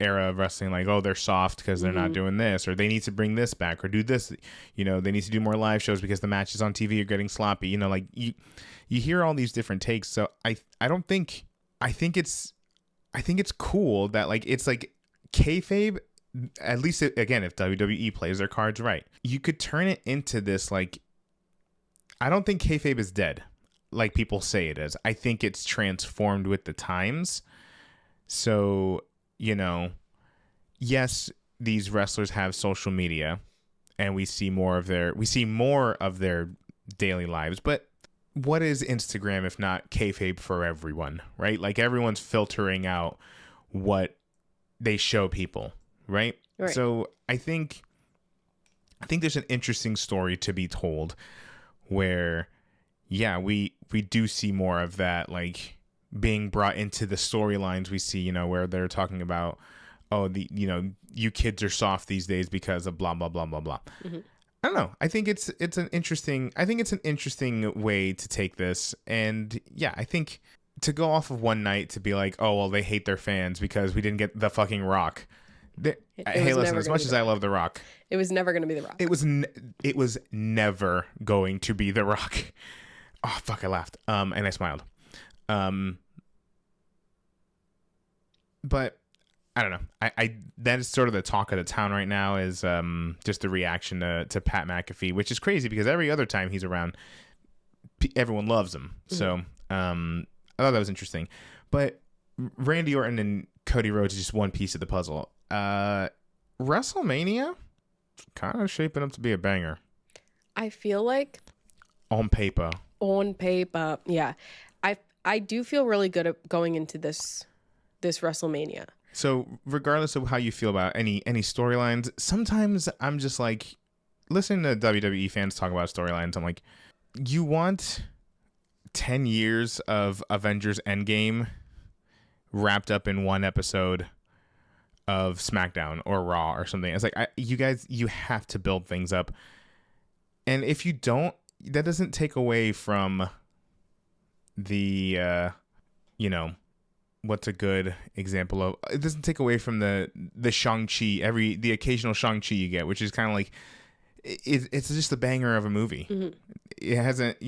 era of wrestling, like, oh, they're soft because they're not doing this, or they need to bring this back or do this, they need to do more live shows because the matches on TV are getting sloppy, like you hear all these different takes. So I think it's cool that like, it's like kayfabe. At least, again, if WWE plays their cards right, you could turn it into this, like, I don't think kayfabe is dead, like people say it is. I think it's transformed with the times. So, yes, these wrestlers have social media and we see more of their daily lives, but what is Instagram if not kayfabe for everyone, right? Like everyone's filtering out what they show people. Right? So I think there's an interesting story to be told where, yeah, we do see more of that, like being brought into the storylines we see, where they're talking about, oh, you kids are soft these days because of blah, blah, blah, blah, blah. Mm-hmm. I don't know. I think it's an interesting way to take this. And yeah, I think to go off of one night to be like, oh, well, they hate their fans because we didn't get the fucking Rock. Hey, listen, as much as I love The Rock,
it was never going to be The Rock.
It was never going to be The Rock. Oh, fuck, I laughed. And I smiled. But I don't know. I that is sort of the talk of the town right now, is just the reaction to Pat McAfee, which is crazy because every other time he's around, everyone loves him. Mm-hmm. So I thought that was interesting. But Randy Orton and Cody Rhodes is just one piece of the puzzle. WrestleMania, kind of shaping up to be a banger.
I feel like
On paper.
Yeah. I do feel really good at going into this WrestleMania.
So regardless of how you feel about any storylines, sometimes I'm just like, listening to WWE fans talk about storylines, I'm like, you want 10 years of Avengers Endgame wrapped up in one episode of SmackDown or Raw or something. It's like, you guys, you have to build things up. And if you don't, that doesn't take away from the, what's a good example of, it doesn't take away from the Shang-Chi, the occasional Shang-Chi you get, which is kind of like, it's just a banger of a movie. Mm-hmm. It hasn't,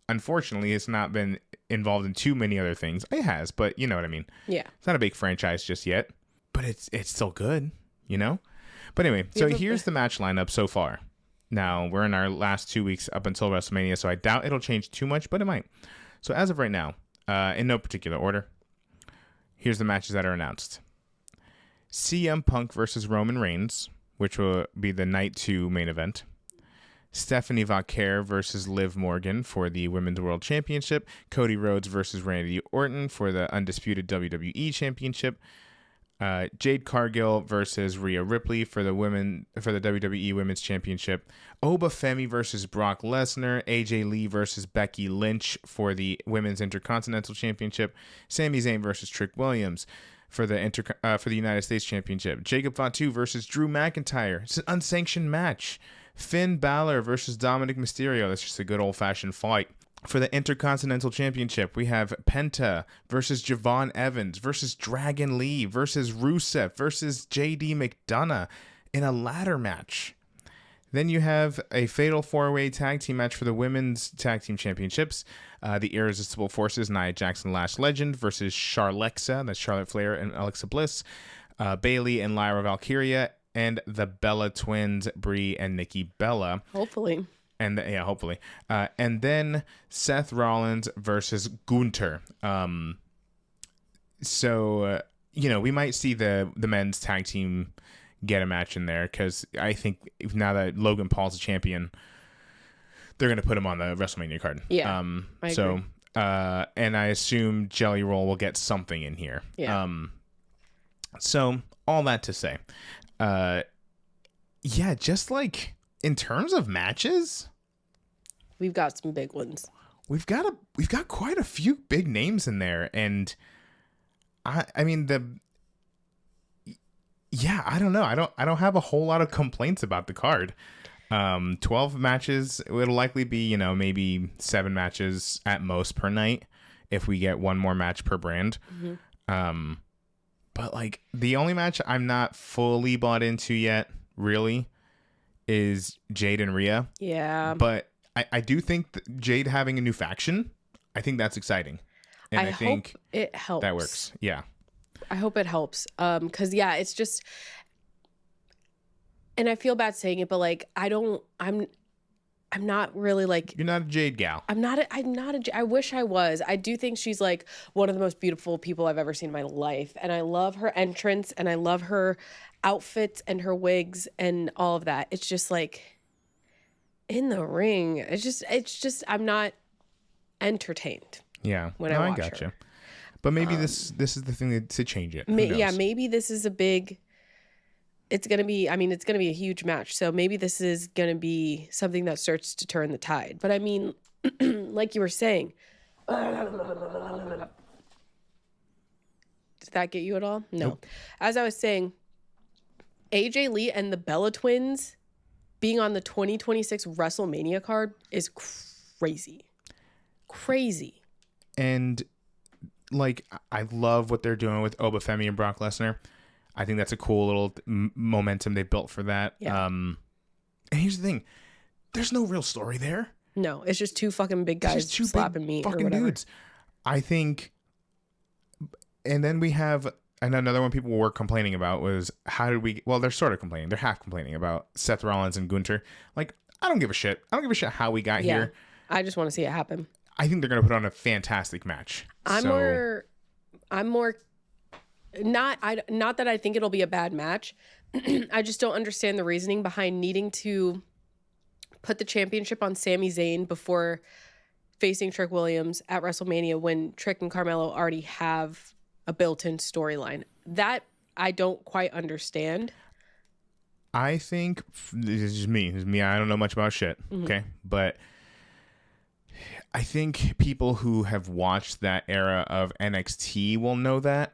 unfortunately, it's not been involved in too many other things. It has, but you know what I mean?
Yeah.
It's not a big franchise just yet, but it's still good, But anyway, so here's the match lineup so far. Now, we're in our last 2 weeks up until WrestleMania, so I doubt it'll change too much, but it might. So as of right now, in no particular order, here's the matches that are announced. CM Punk versus Roman Reigns, which will be the Night 2 main event. Stephanie Vaquer versus Liv Morgan for the Women's World Championship. Cody Rhodes versus Randy Orton for the Undisputed WWE Championship. Jade Cargill versus Rhea Ripley for the WWE Women's Championship. Oba Femi versus Brock Lesnar. AJ Lee versus Becky Lynch for the Women's Intercontinental Championship. Sami Zayn versus Trick Williams for the United States Championship. Jacob Fatu versus Drew McIntyre. It's an unsanctioned match. Finn Balor versus Dominic Mysterio. That's just a good old-fashioned fight. For the Intercontinental Championship, we have Penta versus Javon Evans versus Dragon Lee versus Rusev versus JD McDonough in a ladder match. Then you have a fatal four-way tag team match for the Women's Tag Team Championships. The Irresistible Forces, Nia Jackson, Lash Legend versus Charlexa, that's Charlotte Flair and Alexa Bliss. Bayley and Lyra Valkyria, and the Bella Twins, Brie and Nikki Bella.
Hopefully.
And hopefully. And then Seth Rollins versus Gunther. We might see the men's tag team get a match in there, because I think now that Logan Paul's a champion, they're going to put him on the WrestleMania card.
Yeah. I agree.
And I assume Jelly Roll will get something in here.
Yeah.
So all that to say, just like in terms of matches,
we've got some big ones.
We've got quite a few big names in there, and I don't know. I don't have a whole lot of complaints about the card. 12 matches. It'll likely be, maybe 7 matches at most per night if we get one more match per brand. Mm-hmm. But like the only match I'm not fully bought into yet, really, is Jade and Rhea.
Yeah.
But I do think that Jade having a new faction, I think that's exciting. And I think
hope it helps.
That works. Yeah.
I hope it helps. Because it's just, and I feel bad saying it, but like I'm not really like,
you're not a Jade gal.
I wish I was. I do think she's like one of the most beautiful people I've ever seen in my life. And I love her entrance and I love her outfits and her wigs and all of that. It's just like in the ring, it's just I'm not entertained.
Yeah.
When I watch
I gotcha.
her.
But maybe this is the thing to change it.
Maybe this is it's going to be a huge match. So maybe this is going to be something that starts to turn the tide. But I mean, like you were saying, did that get you at all? No.
Nope.
As I was saying, AJ Lee and the Bella Twins being on the 2026 WrestleMania card is crazy. Crazy.
And like, I love what they're doing with Oba Femi and Brock Lesnar. I think that's a cool little momentum they built for that.
Yeah.
And here's the thing. There's no real story there.
No, it's just two fucking big guys slapping meat
fucking
or whatever.
Dudes. I think, and then we have, and another one people were complaining about was they're sort of complaining. They're half complaining about Seth Rollins and Gunther. Like, I don't give a shit. I don't give a shit how we got here.
I just want to see it happen.
I think they're going to put on a fantastic match.
I'm more not that I think it'll be a bad match. I just don't understand the reasoning behind needing to put the championship on Sami Zayn before facing Trick Williams at WrestleMania when Trick and Carmelo already have a built-in storyline. That I don't quite understand.
I think this is me. I don't know much about shit. Okay. But I think people who have watched that era of NXT will know that.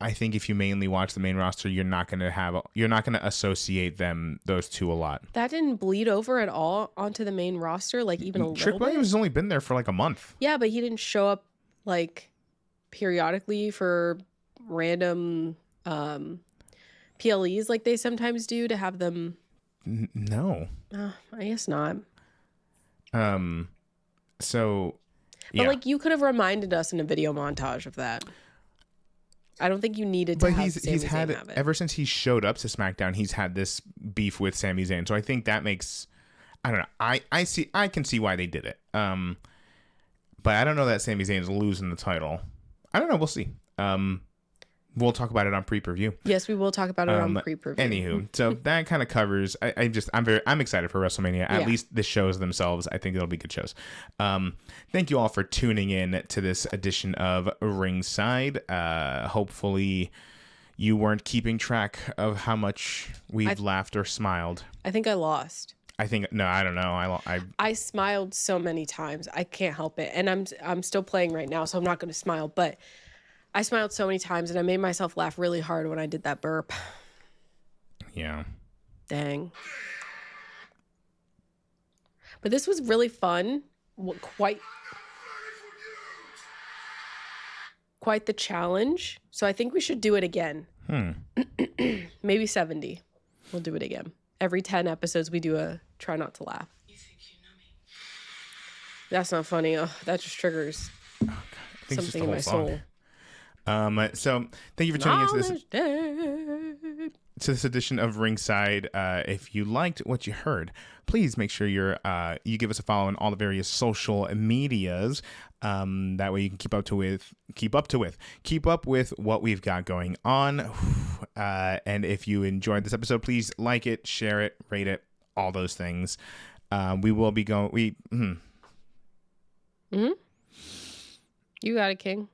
I think if you mainly watch the main roster, you're not going to associate those two a lot.
That didn't bleed over at all onto the main roster, like even a little bit.
Trick Williams has only been there for like a month.
Yeah, but he didn't show up like periodically for random PLEs like they sometimes do to have them.
No.
I guess not.
So,
but like you could have reminded us in a video montage of that. I don't think you needed to. But
he's had it ever since he showed up to SmackDown. He's had this beef with Sami Zayn, so I think that makes. I don't know. I can see why they did it. But I don't know that Sami Zayn's losing the title. I don't know. We'll see. We'll talk about it on pre-preview.
Yes, we will talk about it on pre-preview.
Anywho, so that kind of covers. I'm excited for WrestleMania. At least the shows themselves. I think it'll be good shows. Thank you all for tuning in to this edition of Ringside. Hopefully, you weren't keeping track of how much we've laughed or smiled.
I think I lost.
I don't know.
I smiled so many times. I can't help it, and I'm still playing right now, so I'm not going to smile, but. I smiled so many times, and I made myself laugh really hard when I did that burp.
Yeah.
Dang. But this was really fun. Quite the challenge. So I think we should do it again. Maybe 70. We'll do it again. Every 10 episodes, we do a try not to laugh. You think you know me? That's not funny. Oh, that just triggers something in my soul.
So thank you for tuning into this edition of Ringside. If you liked what you heard, please make sure you give us a follow on all the various social medias. That way you can keep up with what we've got going on. And if you enjoyed this episode, please like it, share it, rate it, all those things. We will be going.
You got it, King.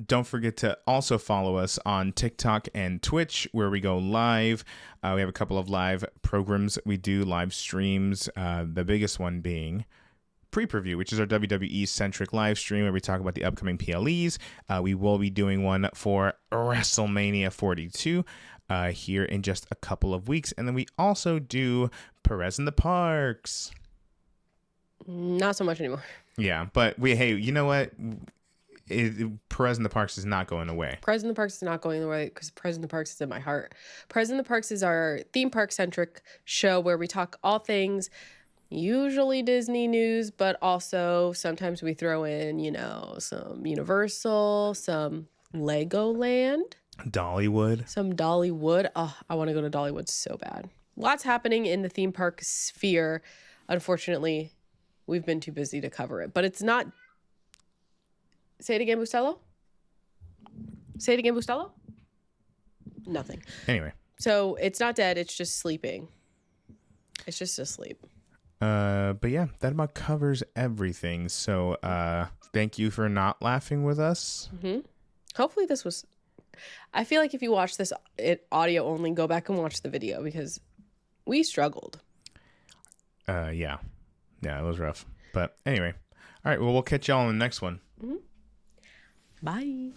Don't forget to also follow us on TikTok and Twitch, where we go live. We have a couple of live programs. We do live streams. The biggest one being Pre-Preview, which is our WWE-centric live stream where we talk about the upcoming PLEs. We will be doing one for WrestleMania 42 here in just a couple of weeks. And then we also do Perez in the Parks.
Not so much anymore.
Yeah, but hey, you know what? Perez in the Parks is not going away.
Perez in the Parks is not going away because Perez in the Parks is in my heart. Perez in the Parks is our theme park centric show where we talk all things, usually Disney news, but also sometimes we throw in, some Universal, some Legoland,
Dollywood.
Some Dollywood. Oh, I want to go to Dollywood so bad. Lots happening in the theme park sphere. Unfortunately, we've been too busy to cover it, but it's not. Say it again, Bustelo? Say it again, Bustelo? Nothing.
Anyway.
So it's not dead. It's just sleeping. It's just asleep.
But yeah, that about covers everything. So thank you for not laughing with us.
Mm-hmm. Hopefully this was... I feel like if you watch this audio only, go back and watch the video because we struggled.
Yeah. Yeah, it was rough. But anyway. All right, well, we'll catch y'all on the next one.
Mm-hmm. Bye.